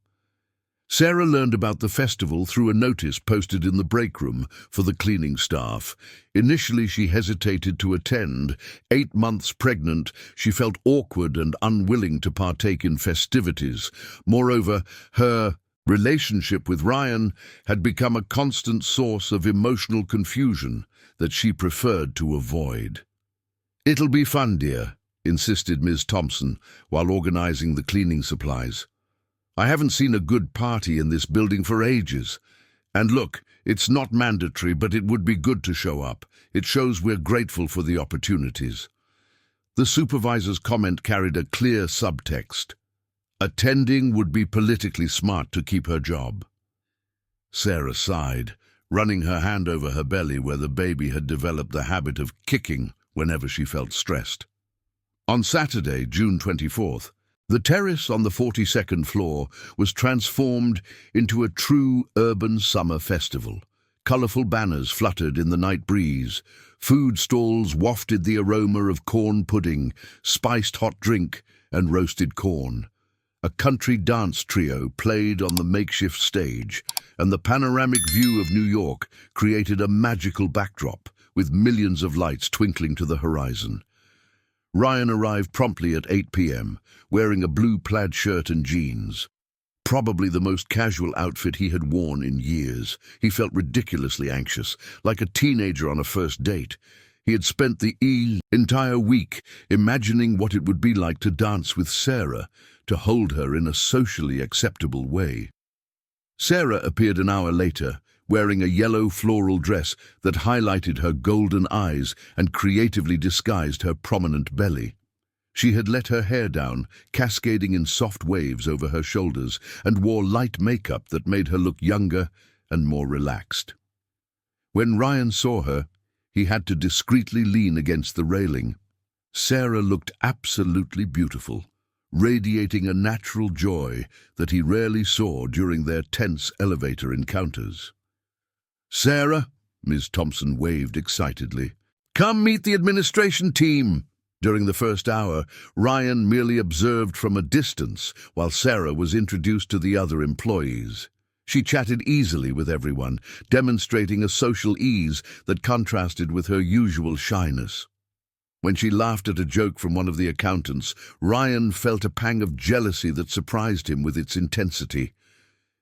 S1: Sarah learned about the festival through a notice posted in the break room for the cleaning staff. Initially, she hesitated to attend. 8 months pregnant, she felt awkward and unwilling to partake in festivities. Moreover, her relationship with Ryan had become a constant source of emotional confusion that she preferred to avoid. "It'll be fun, dear," insisted Ms. Thompson while organizing the cleaning supplies. "I haven't seen a good party in this building for ages. And look, it's not mandatory, but it would be good to show up. It shows we're grateful for the opportunities." The supervisor's comment carried a clear subtext. Attending would be politically smart to keep her job. Sarah sighed, running her hand over her belly where the baby had developed the habit of kicking whenever she felt stressed. On Saturday, June 24th, the terrace on the 42nd floor was transformed into a true urban summer festival. Colourful banners fluttered in the night breeze. Food stalls wafted the aroma of corn pudding, spiced hot drink, and roasted corn. A country dance trio played on the makeshift stage, and the panoramic view of New York created a magical backdrop, with millions of lights twinkling to the horizon. Ryan arrived promptly at 8 p.m., wearing a blue plaid shirt and jeans. Probably the most casual outfit he had worn in years. He felt ridiculously anxious, like a teenager on a first date. He had spent the entire week imagining what it would be like to dance with Sarah, to hold her in a socially acceptable way. Sarah appeared an hour later, wearing a yellow floral dress that highlighted her golden eyes and creatively disguised her prominent belly. She had let her hair down, cascading in soft waves over her shoulders, and wore light makeup that made her look younger and more relaxed. When Ryan saw her, he had to discreetly lean against the railing. Sarah looked absolutely beautiful, radiating a natural joy that he rarely saw during their tense elevator encounters. "Sarah," Ms. Thompson waved excitedly, "come meet the administration team." During the first hour, Ryan merely observed from a distance while Sarah was introduced to the other employees. She chatted easily with everyone, demonstrating a social ease that contrasted with her usual shyness. When she laughed at a joke from one of the accountants, Ryan felt a pang of jealousy that surprised him with its intensity.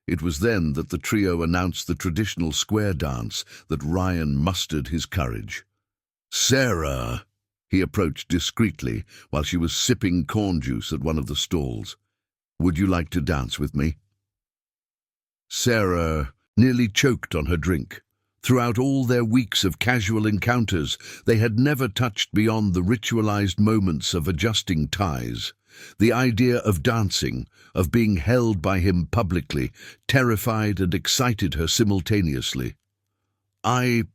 S1: It was then that the trio announced the traditional square dance that Ryan mustered his courage. "Sarah," he approached discreetly while she was sipping corn juice at one of the stalls. "Would you like to dance with me?" Sarah nearly choked on her drink. Throughout all their weeks of casual encounters, they had never touched beyond the ritualized moments of adjusting ties. The idea of dancing, of being held by him publicly, terrified and excited her simultaneously. I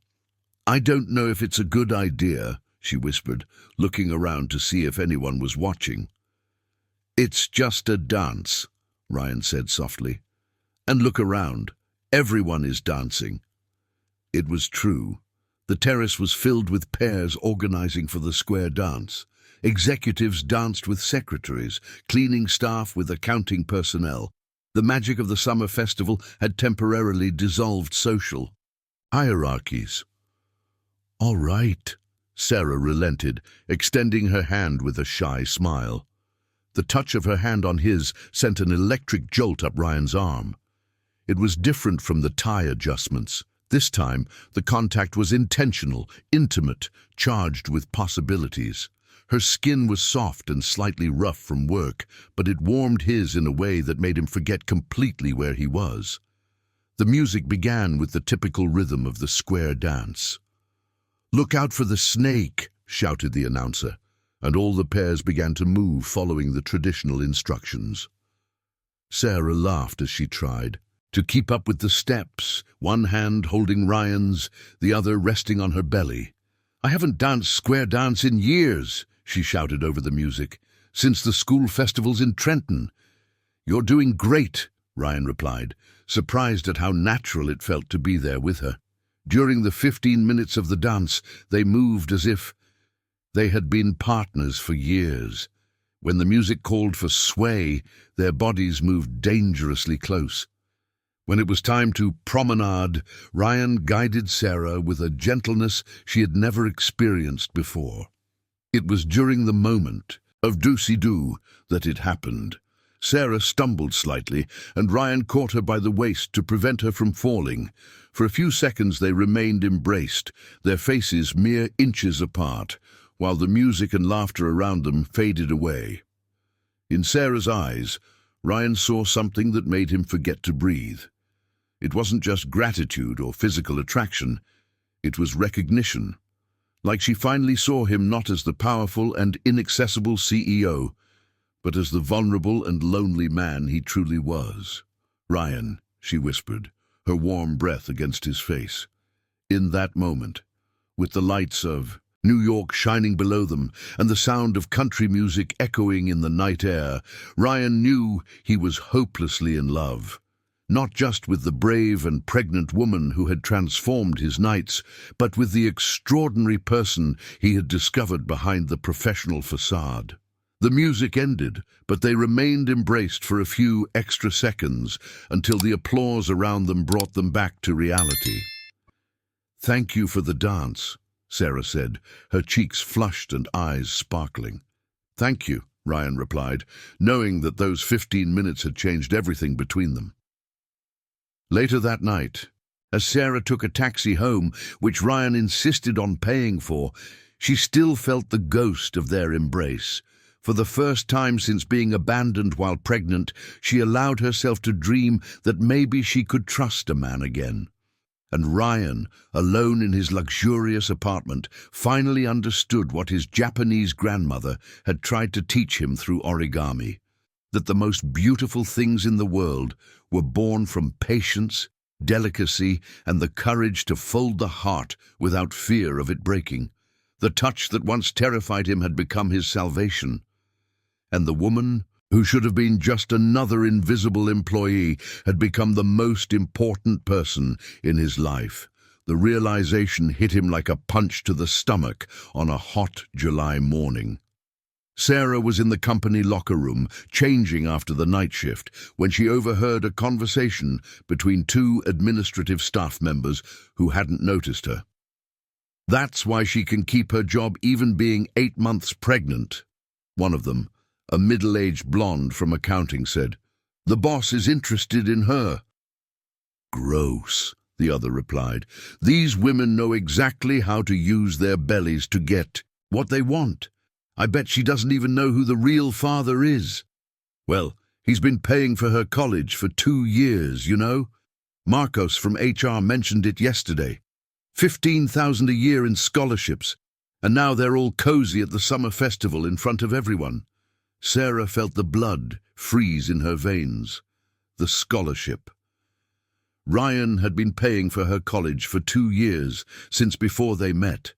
S1: don't know if it's a good idea," she whispered, looking around to see if anyone was watching. "It's just a dance," Ryan said softly. "And look around. Everyone is dancing." It was true. The terrace was filled with pairs organizing for the square dance. Executives danced with secretaries, cleaning staff with accounting personnel. The magic of the summer festival had temporarily dissolved social hierarchies. "All right," Sarah relented, extending her hand with a shy smile. The touch of her hand on his sent an electric jolt up Ryan's arm. It was different from the tie adjustments. This time, the contact was intentional, intimate, charged with possibilities. Her skin was soft and slightly rough from work, but it warmed his in a way that made him forget completely where he was. The music began with the typical rhythm of the square dance. "Look out for the snake," shouted the announcer, and all the pairs began to move following the traditional instructions. Sarah laughed as she tried to keep up with the steps, one hand holding Ryan's, the other resting on her belly. "I haven't danced square dance in years," she shouted over the music, "since the school festivals in Trenton." "You're doing great," Ryan replied, surprised at how natural it felt to be there with her. During the 15 minutes of the dance, they moved as if they had been partners for years. When the music called for sway, their bodies moved dangerously close. When it was time to promenade, Ryan guided Sarah with a gentleness she had never experienced before. It was during the moment of do-si-do that it happened. Sarah stumbled slightly, and Ryan caught her by the waist to prevent her from falling. For a few seconds they remained embraced, their faces mere inches apart, while the music and laughter around them faded away. In Sarah's eyes, Ryan saw something that made him forget to breathe. It wasn't just gratitude or physical attraction, it was recognition. Like she finally saw him not as the powerful and inaccessible CEO, but as the vulnerable and lonely man he truly was. "Ryan," she whispered, her warm breath against his face. In that moment, with the lights of New York shining below them and the sound of country music echoing in the night air, Ryan knew he was hopelessly in love. Not just with the brave and pregnant woman who had transformed his nights, but with the extraordinary person he had discovered behind the professional facade. The music ended, but they remained embraced for a few extra seconds until the applause around them brought them back to reality. "Thank you for the dance," Sarah said, her cheeks flushed and eyes sparkling. "Thank you," Ryan replied, knowing that those 15 minutes had changed everything between them. Later that night, as Sarah took a taxi home, which Ryan insisted on paying for, she still felt the ghost of their embrace. For the first time since being abandoned while pregnant, she allowed herself to dream that maybe she could trust a man again. And Ryan, alone in his luxurious apartment, finally understood what his Japanese grandmother had tried to teach him through origami: that the most beautiful things in the world were born from patience, delicacy, and the courage to fold the heart without fear of it breaking. The touch that once terrified him had become his salvation. And the woman, who should have been just another invisible employee, had become the most important person in his life. The realization hit him like a punch to the stomach on a hot July morning. Sarah was in the company locker room, changing after the night shift, when she overheard a conversation between two administrative staff members who hadn't noticed her. "That's why she can keep her job even being 8 months pregnant," one of them, a middle-aged blonde from accounting, said. "The boss is interested in her." "Gross," the other replied. "These women know exactly how to use their bellies to get what they want. I bet she doesn't even know who the real father is." "Well, he's been paying for her college for 2 years, you know. Marcos from HR mentioned it yesterday. 15,000 a year in scholarships, and now they're all cozy at the summer festival in front of everyone." Sarah felt the blood freeze in her veins. The scholarship. Ryan had been paying for her college for 2 years, since before they met.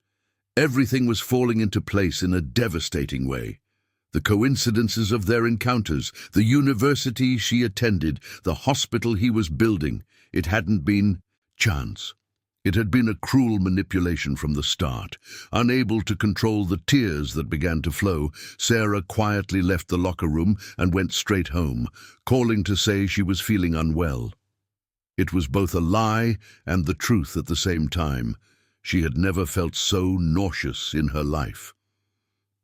S1: Everything was falling into place in a devastating way. The coincidences of their encounters, the university she attended, the hospital he was building. It hadn't been chance. It had been a cruel manipulation from the start. Unable to control the tears that began to flow, Sarah quietly left the locker room and went straight home, calling to say she was feeling unwell. It was both a lie and the truth at the same time. She had never felt so nauseous in her life.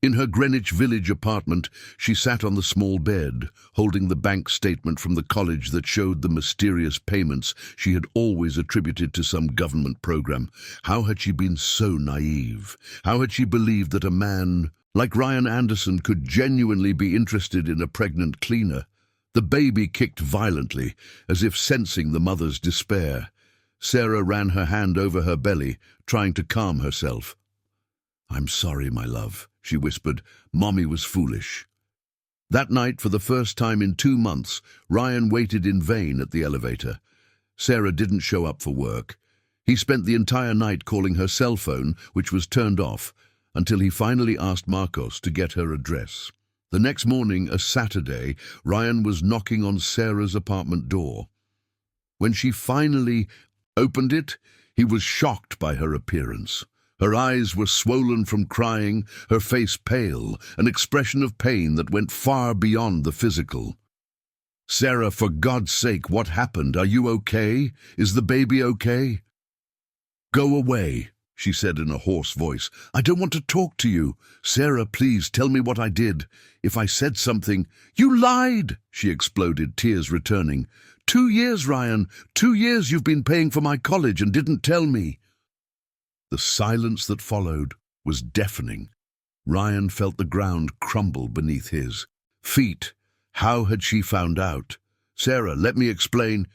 S1: In her Greenwich Village apartment, she sat on the small bed, holding the bank statement from the college that showed the mysterious payments she had always attributed to some government program. How had she been so naive? How had she believed that a man like Ryan Anderson could genuinely be interested in a pregnant cleaner? The baby kicked violently, as if sensing the mother's despair. Sarah ran her hand over her belly, trying to calm herself. "I'm sorry, my love," she whispered. "Mommy was foolish." That night, for the first time in 2 months, Ryan waited in vain at the elevator. Sarah didn't show up for work. He spent the entire night calling her cell phone, which was turned off, until he finally asked Marcos to get her address. The next morning, a Saturday, Ryan was knocking on Sarah's apartment door. When she finally opened it, he was shocked by her appearance. Her eyes were swollen from crying, her face pale, an expression of pain that went far beyond the physical. "Sarah, for God's sake, what happened? Are you okay? Is the baby okay?" "Go away," she said in a hoarse voice. "I don't want to talk to you. Sarah, please tell me what I did. If I said something—" "You lied!" she exploded, tears returning. 2 years, Ryan. 2 years you've been paying for my college and didn't tell me." The silence that followed was deafening. Ryan felt the ground crumble beneath his feet. How had she found out? "Sarah, let me explain."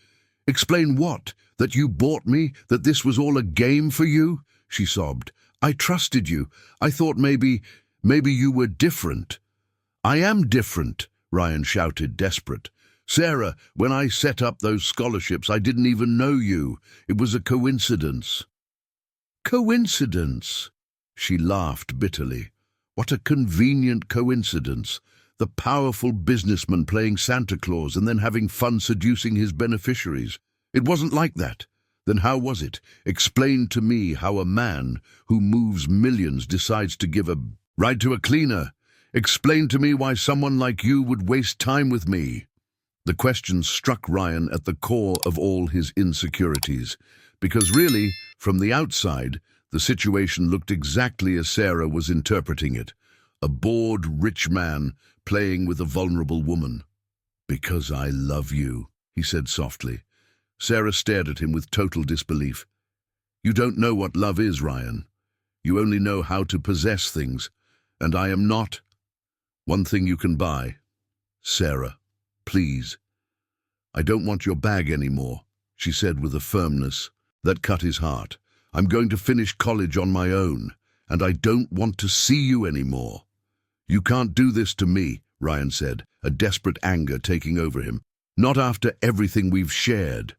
S1: "Explain what? That you bought me? That this was all a game for you?" she sobbed. "I trusted you. I thought maybe you were different." "I am different," Ryan shouted, desperate. "Sarah, when I set up those scholarships, I didn't even know you. It was a coincidence." "Coincidence?" She laughed bitterly. "What a convenient coincidence. The powerful businessman playing Santa Claus and then having fun seducing his beneficiaries. It wasn't like that. Then how was it? Explain to me how a man who moves millions decides to give a ride to a cleaner. Explain to me why someone like you would waste time with me." The question struck Ryan at the core of all his insecurities, because really, from the outside, the situation looked exactly as Sarah was interpreting it. A bored, rich man playing with a vulnerable woman. "Because I love you," he said softly. Sarah stared at him with total disbelief. "You don't know what love is, Ryan. You only know how to possess things, and I am not one thing you can buy. Sarah, please. I don't want your bag anymore," she said with a firmness that cut his heart. "I'm going to finish college on my own, and I don't want to see you anymore." "You can't do this to me," Ryan said, a desperate anger taking over him. "Not after everything we've shared."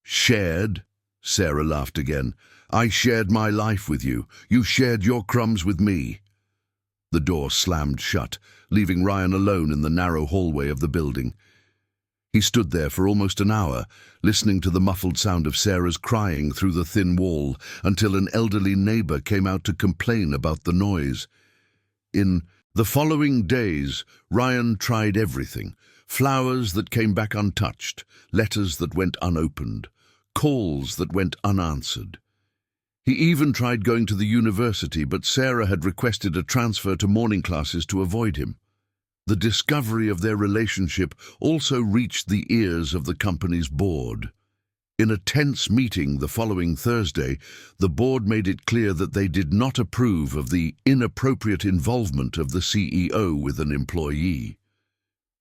S1: "Shared?" Sarah laughed again. "I shared my life with you. You shared your crumbs with me." The door slammed shut, leaving Ryan alone in the narrow hallway of the building. He stood there for almost an hour, listening to the muffled sound of Sarah's crying through the thin wall, until an elderly neighbor came out to complain about the noise. In the following days, Ryan tried everything. Flowers that came back untouched, letters that went unopened, calls that went unanswered. He even tried going to the university, but Sarah had requested a transfer to morning classes to avoid him. The discovery of their relationship also reached the ears of the company's board. In a tense meeting the following Thursday, the board made it clear that they did not approve of the inappropriate involvement of the CEO with an employee.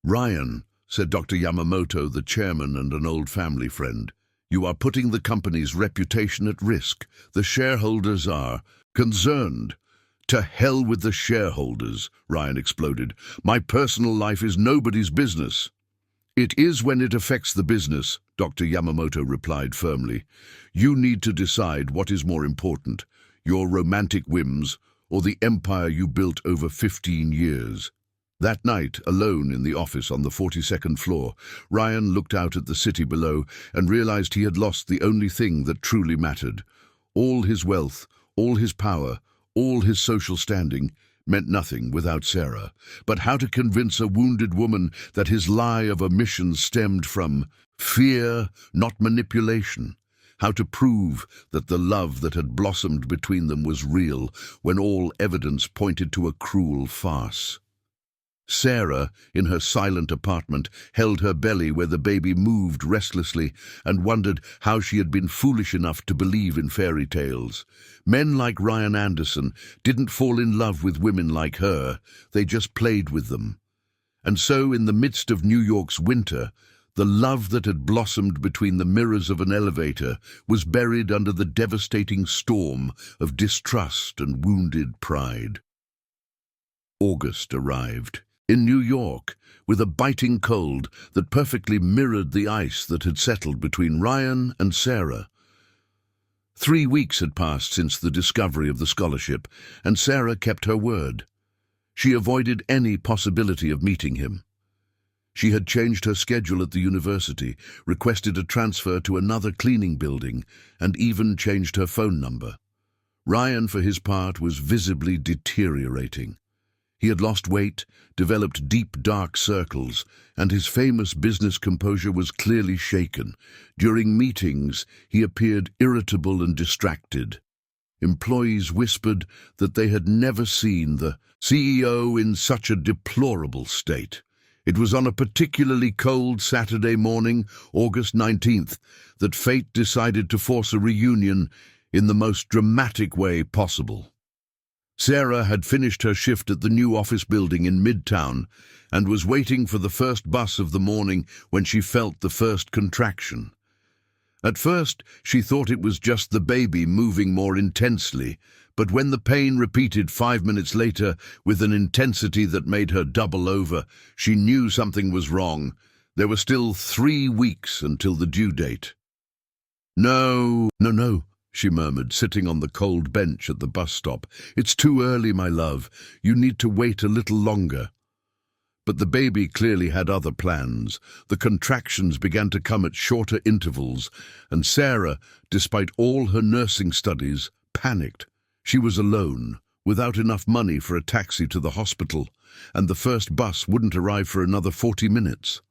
S1: "Ryan," said Dr. Yamamoto, the chairman and an old family friend, "you are putting the company's reputation at risk. The shareholders are concerned." "To hell with the shareholders," Ryan exploded. "My personal life is nobody's business." "It is when it affects the business," Dr. Yamamoto replied firmly. "You need to decide what is more important, your romantic whims or the empire you built over 15 years. That night, alone in the office on the 42nd floor, Ryan looked out at the city below and realized he had lost the only thing that truly mattered. All his wealth, all his power, all his social standing meant nothing without Sarah. But how to convince a wounded woman that his lie of omission stemmed from fear, not manipulation? How to prove that the love that had blossomed between them was real when all evidence pointed to a cruel farce? Sarah, in her silent apartment, held her belly where the baby moved restlessly and wondered how she had been foolish enough to believe in fairy tales. Men like Ryan Anderson didn't fall in love with women like her, they just played with them. And so, in the midst of New York's winter, the love that had blossomed between the mirrors of an elevator was buried under the devastating storm of distrust and wounded pride. August arrived. In New York, with a biting cold that perfectly mirrored the ice that had settled between Ryan and Sarah. 3 weeks had passed since the discovery of the scholarship, and Sarah kept her word. She avoided any possibility of meeting him. She had changed her schedule at the university, requested a transfer to another cleaning building, and even changed her phone number. Ryan, for his part, was visibly deteriorating. He had lost weight, developed deep dark circles, and his famous business composure was clearly shaken. During meetings, he appeared irritable and distracted. Employees whispered that they had never seen the CEO in such a deplorable state. It was on a particularly cold Saturday morning, August 19th, that fate decided to force a reunion in the most dramatic way possible. Sarah had finished her shift at the new office building in Midtown and was waiting for the first bus of the morning when she felt the first contraction. At first, she thought it was just the baby moving more intensely, But when the pain repeated 5 minutes later with an intensity that made her double over, she knew something was wrong. There were still 3 weeks until the due date. No, she murmured, sitting on the cold bench at the bus stop. It's too early, my love. You need to wait a little longer. But the baby clearly had other plans. The contractions began to come at shorter intervals, and Sarah, despite all her nursing studies, panicked. She was alone, without enough money for a taxi to the hospital, and the first bus wouldn't arrive for another 40 minutes.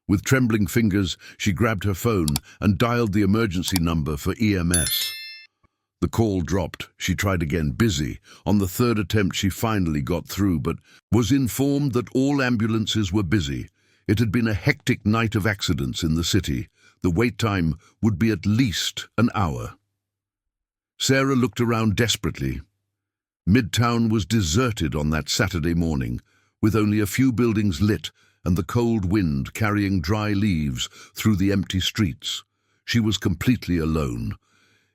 S1: With trembling fingers, she grabbed her phone and dialed the emergency number for EMS. The call dropped. She tried again, busy. On the 3rd attempt, she finally got through, but was informed that all ambulances were busy. It had been a hectic night of accidents in the city. The wait time would be at least an hour. Sarah looked around desperately. Midtown was deserted on that Saturday morning, with only a few buildings lit and the cold wind carrying dry leaves through the empty streets. She was completely alone.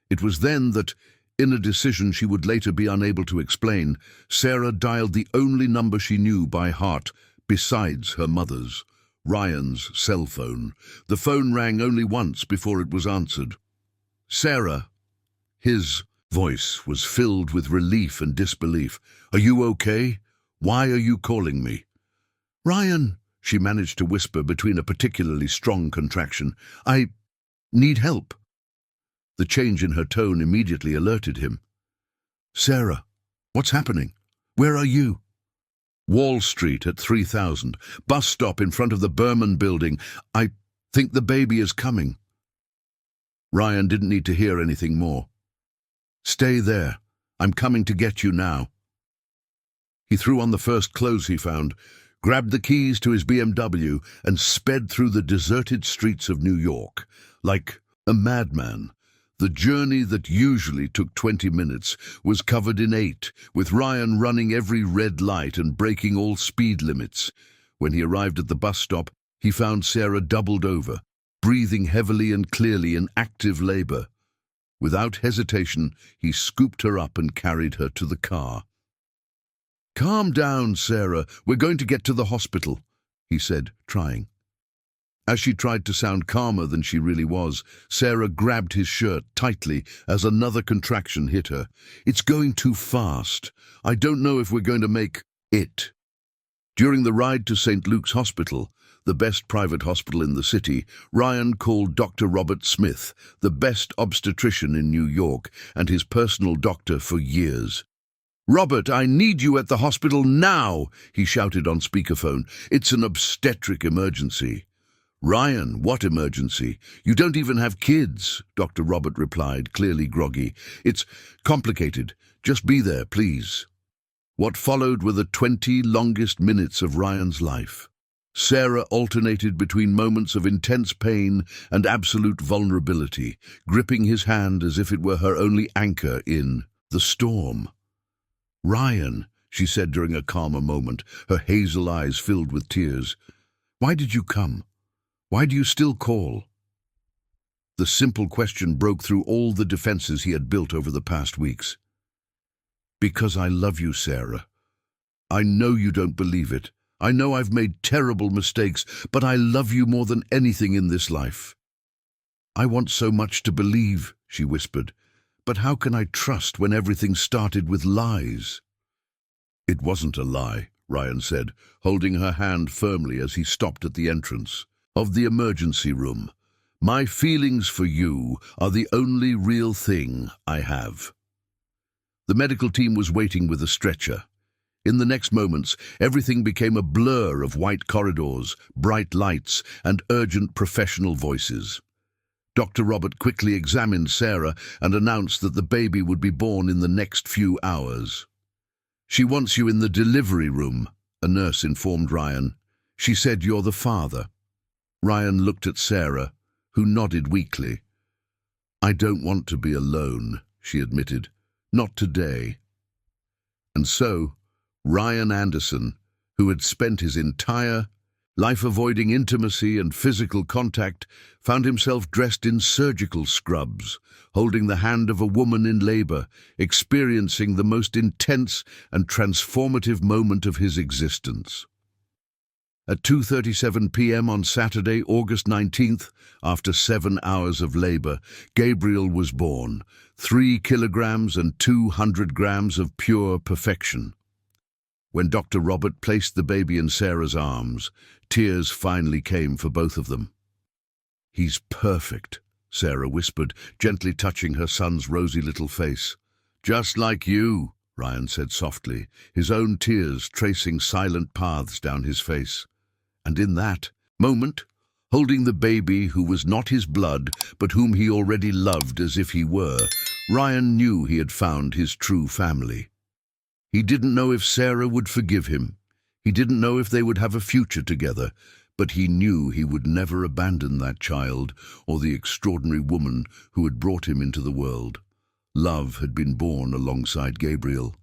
S1: It was then that, in a decision she would later be unable to explain, Sarah dialed the only number she knew by heart, besides her mother's, Ryan's cell phone. The phone rang only once before it was answered. Sarah. His voice was filled with relief and disbelief. Are you okay? Why are you calling me? Ryan, she managed to whisper between a particularly strong contraction. I need help. The change in her tone immediately alerted him. Sarah, what's happening? Where are you? Wall Street at 3000. Bus stop in front of the Berman building. I think the baby is coming. Ryan didn't need to hear anything more. Stay there. I'm coming to get you now. He threw on the first clothes he found, grabbed the keys to his BMW, and sped through the deserted streets of New York. Like a madman, the journey that usually took 20 minutes was covered in 8, with Ryan running every red light and breaking all speed limits. When he arrived at the bus stop, he found Sarah doubled over, breathing heavily and clearly in active labor. Without hesitation, he scooped her up and carried her to the car. Calm down, Sarah. We're going to get to the hospital, he said, trying. As she tried to sound calmer than she really was, Sarah grabbed his shirt tightly as another contraction hit her. It's going too fast. I don't know if we're going to make it. During the ride to St. Luke's Hospital, the best private hospital in the city, Ryan called Dr. Robert Smith, the best obstetrician in New York and his personal doctor for years. Robert, I need you at the hospital now, he shouted on speakerphone. It's an obstetric emergency. Ryan, what emergency? You don't even have kids, Dr. Robert replied, clearly groggy. It's complicated. Just be there, please. What followed were the 20 longest minutes of Ryan's life. Sarah alternated between moments of intense pain and absolute vulnerability, gripping his hand as if it were her only anchor in the storm. Ryan, she said during a calmer moment, her hazel eyes filled with tears. Why did you come? Why do you still call? The simple question broke through all the defenses he had built over the past weeks. Because I love you, Sarah. I know you don't believe it. I know I've made terrible mistakes, but I love you more than anything in this life. I want so much to believe, she whispered, but how can I trust when everything started with lies? It wasn't a lie, Ryan said, holding her hand firmly as he stopped at the entrance of the emergency room. My feelings for you are the only real thing I have. The medical team was waiting with a stretcher. In the next moments, everything became a blur of white corridors, bright lights, and urgent professional voices. Dr. Robert quickly examined Sarah and announced that the baby would be born in the next few hours. She wants you in the delivery room, a nurse informed Ryan. She said you're the father. Ryan looked at Sarah, who nodded weakly. I don't want to be alone, she admitted. Not today. And so, Ryan Anderson, who had spent his entire Life avoiding intimacy and physical contact, found himself dressed in surgical scrubs, holding the hand of a woman in labor, experiencing the most intense and transformative moment of his existence. At 2:37 p.m. on Saturday, August 19th, after 7 hours of labor, Gabriel was born, 3 kilograms and 200 grams of pure perfection. When Dr. Robert placed the baby in Sarah's arms, tears finally came for both of them. "He's perfect," Sarah whispered, gently touching her son's rosy little face. "Just like you," Ryan said softly, his own tears tracing silent paths down his face. And in that moment, holding the baby who was not his blood, but whom he already loved as if he were, Ryan knew he had found his true family. He didn't know if Sarah would forgive him. He didn't know if they would have a future together, but he knew he would never abandon that child or the extraordinary woman who had brought him into the world. Love had been born alongside Gabriel.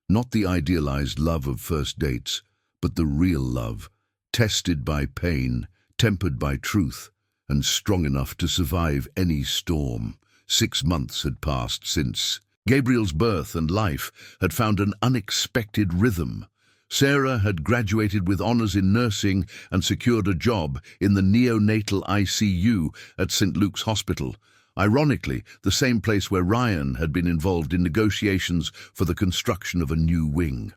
S1: Not the idealized love of first dates, but the real love, tested by pain, tempered by truth, and strong enough to survive any storm. 6 months had passed since Gabriel's birth, and life had found an unexpected rhythm. Sarah had graduated with honors in nursing and secured a job in the neonatal ICU at St. Luke's Hospital. Ironically, the same place where Ryan had been involved in negotiations for the construction of a new wing.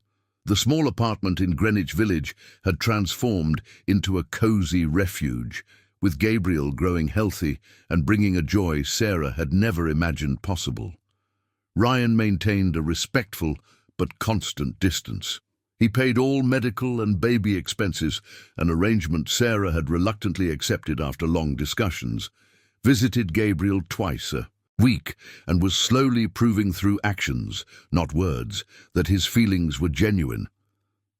S1: The small apartment in Greenwich Village had transformed into a cozy refuge, with Gabriel growing healthy and bringing a joy Sarah had never imagined possible. Ryan maintained a respectful but constant distance. He paid all medical and baby expenses, an arrangement Sarah had reluctantly accepted after long discussions, visited Gabriel twice a week, and was slowly proving through actions, not words, that his feelings were genuine.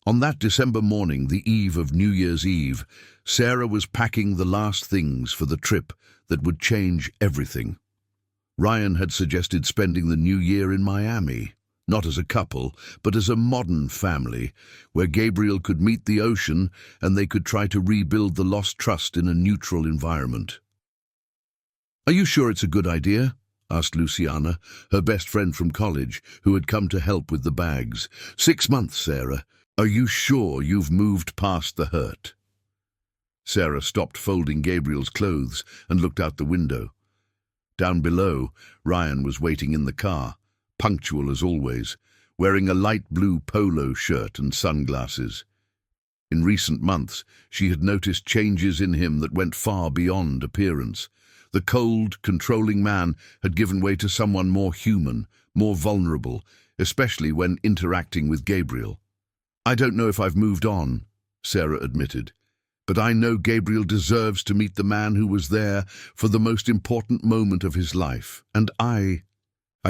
S1: On that December morning, the eve of New Year's Eve, Sarah was packing the last things for the trip that would change everything. Ryan had suggested spending the new year in Miami, not as a couple, but as a modern family, where Gabriel could meet the ocean and they could try to rebuild the lost trust in a neutral environment. "Are you sure it's a good idea?" asked Luciana, her best friend from college, who had come to help with the bags. 6 months, Sarah. Are you sure you've moved past the hurt?" Sarah stopped folding Gabriel's clothes and looked out the window. Down below, Ryan was waiting in the car, punctual as always, wearing a light blue polo shirt and sunglasses. In recent months, she had noticed changes in him that went far beyond appearance. The cold, controlling man had given way to someone more human, more vulnerable, especially when interacting with Gabriel. "I don't know if I've moved on," Sarah admitted, "but I know Gabriel deserves to meet the man who was there for the most important moment of his life. And I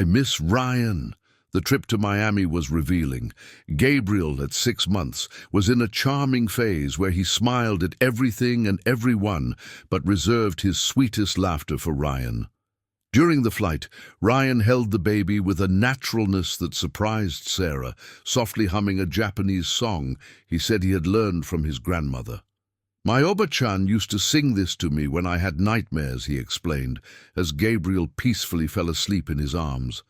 S1: miss Ryan." The trip to Miami was revealing. Gabriel, at 6 months, was in a charming phase where he smiled at everything and everyone, but reserved his sweetest laughter for Ryan. During the flight, Ryan held the baby with a naturalness that surprised Sarah, softly humming a Japanese song he said he had learned from his grandmother. "My Oba-chan used to sing this to me when I had nightmares," he explained, as Gabriel peacefully fell asleep in his arms.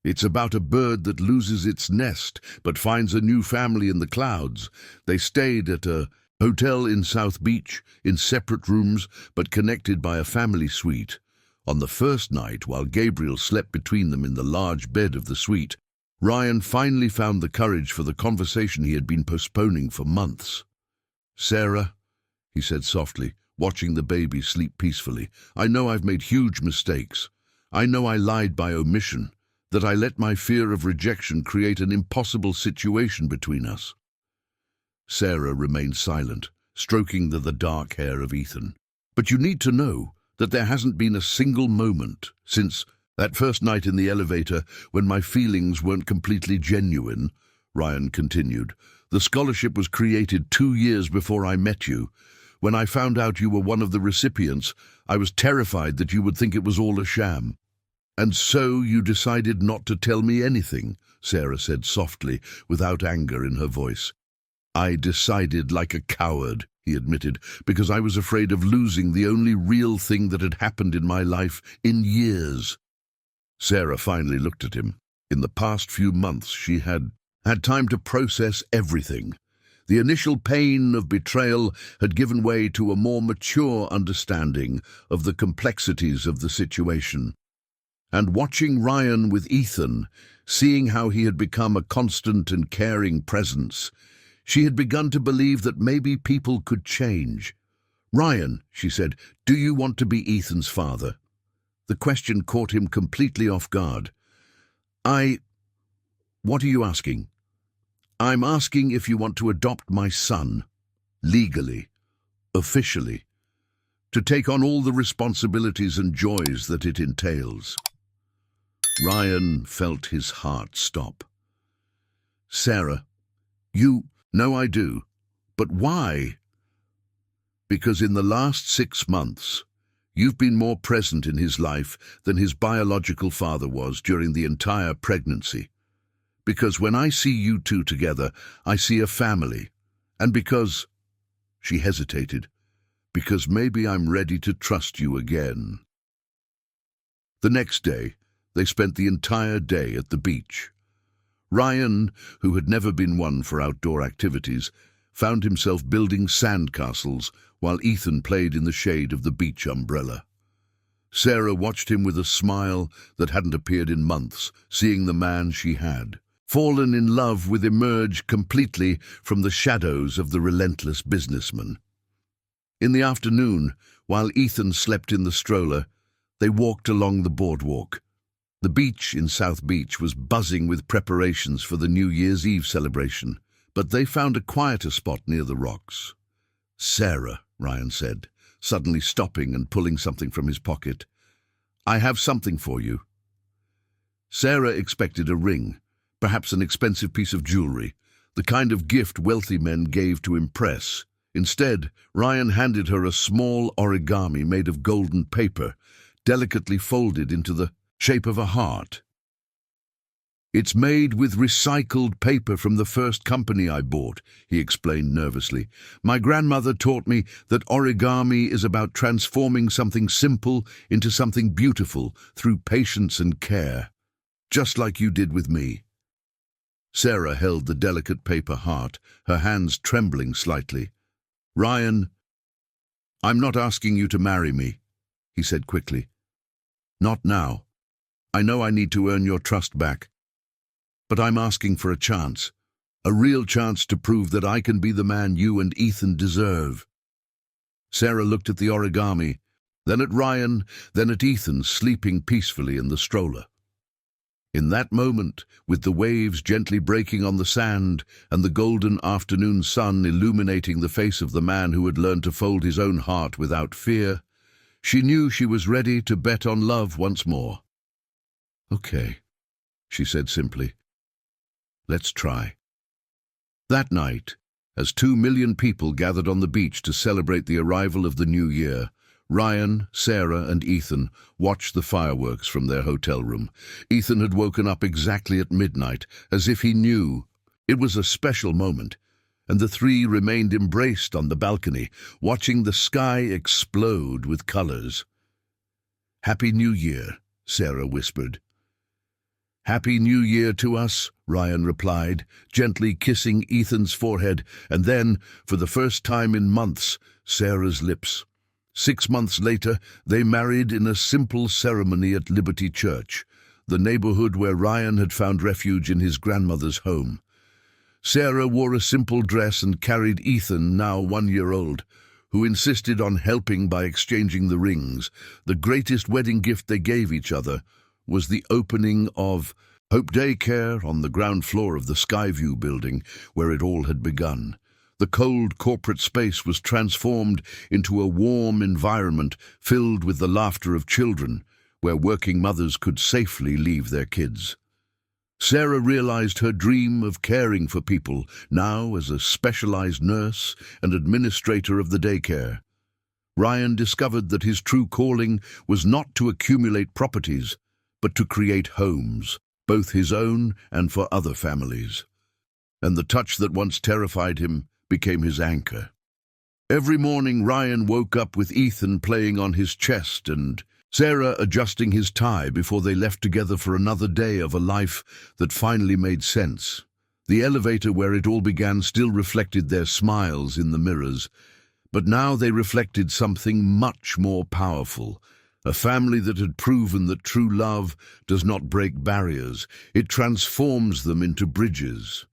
S1: "It's about a bird that loses its nest but finds a new family in the clouds. They stayed at a hotel in South Beach, in separate rooms but connected by a family suite. On the first night, while Gabriel slept between them in the large bed of the suite, Ryan finally found the courage for the conversation he had been postponing for months. "Sarah," he said softly, watching the baby sleep peacefully, "I know I've made huge mistakes. I know I lied by omission, that I let my fear of rejection create an impossible situation between us." Sarah remained silent, stroking the dark hair of Ethan. "But you need to know that there hasn't been a single moment since that first night in the elevator when my feelings weren't completely genuine," Ryan continued. "The scholarship was created 2 years before I met you. When I found out you were one of the recipients, I was terrified that you would think it was all a sham." "And so you decided not to tell me anything," Sarah said softly, without anger in her voice. "I decided like a coward," he admitted, because I was afraid of losing the only real thing that had happened in my life in years. Sarah finally looked at him. In the past few months, she had had time to process everything. The initial pain of betrayal had given way to a more mature understanding of the complexities of the situation. And watching Ryan with Ethan, seeing how he had become a constant and caring presence, she had begun to believe that maybe people could change. "Ryan," she said, "do you want to be Ethan's father?" The question caught him completely off guard. What are you asking?" "I'm asking if you want to adopt my son, legally, officially, to take on all the responsibilities and joys that it entails." Ryan felt his heart stop. "Sarah, no, I do. But why?" "Because in the last 6 months, you've been more present in his life than his biological father was during the entire pregnancy. Because when I see you two together, I see a family. And because—" she hesitated, "because maybe I'm ready to trust you again." The next day, they spent the entire day at the beach. Ryan, who had never been one for outdoor activities, found himself building sandcastles while Ethan played in the shade of the beach umbrella. Sarah watched him with a smile that hadn't appeared in months, seeing the man she had fallen in love with emerge completely from the shadows of the relentless businessman. In the afternoon, while Ethan slept in the stroller, they walked along the boardwalk. The beach in South Beach was buzzing with preparations for the New Year's Eve celebration, but they found a quieter spot near the rocks. "Sarah," Ryan said, suddenly stopping and pulling something from his pocket, "I have something for you." Sarah expected a ring, perhaps an expensive piece of jewelry, the kind of gift wealthy men gave to impress. Instead, Ryan handed her a small origami made of golden paper, delicately folded into the shape of a heart. "It's made with recycled paper from the first company I bought," he explained nervously. "My grandmother taught me that origami is about transforming something simple into something beautiful through patience and care, just like you did with me." Sarah held the delicate paper heart, her hands trembling slightly. "Ryan, I'm not asking you to marry me," he said quickly. "Not now. I know I need to earn your trust back. But I'm asking for a chance, a real chance to prove that I can be the man you and Ethan deserve." Sarah looked at the origami, then at Ryan, then at Ethan sleeping peacefully in the stroller. In that moment, with the waves gently breaking on the sand and the golden afternoon sun illuminating the face of the man who had learned to fold his own heart without fear, she knew she was ready to bet on love once more. "Okay," she said simply. "Let's try." That night, as 2 million people gathered on the beach to celebrate the arrival of the new year, Ryan, Sarah, and Ethan watched the fireworks from their hotel room. Ethan had woken up exactly at midnight, as if he knew. It was a special moment, and the three remained embraced on the balcony, watching the sky explode with colors. "Happy New Year," Sarah whispered. "Happy New Year to us," Ryan replied, gently kissing Ethan's forehead, and then, for the first time in months, Sarah's lips. 6 months later, they married in a simple ceremony at Liberty Church, the neighborhood where Ryan had found refuge in his grandmother's home. Sarah wore a simple dress and carried Ethan, now 1 year old, who insisted on helping by exchanging the rings. The greatest wedding gift they gave each other was the opening of Hope Daycare on the ground floor of the Skyview building, where it all had begun. The cold corporate space was transformed into a warm environment filled with the laughter of children, where working mothers could safely leave their kids. Sarah realized her dream of caring for people, now as a specialized nurse and administrator of the daycare. Ryan discovered that his true calling was not to accumulate properties, but to create homes, both his own and for other families. And the touch that once terrified him became his anchor. Every morning, Ryan woke up with Ethan playing on his chest and Sarah adjusting his tie before they left together for another day of a life that finally made sense. The elevator where it all began still reflected their smiles in the mirrors, but now they reflected something much more powerful. A family that had proven that true love does not break barriers, it transforms them into bridges.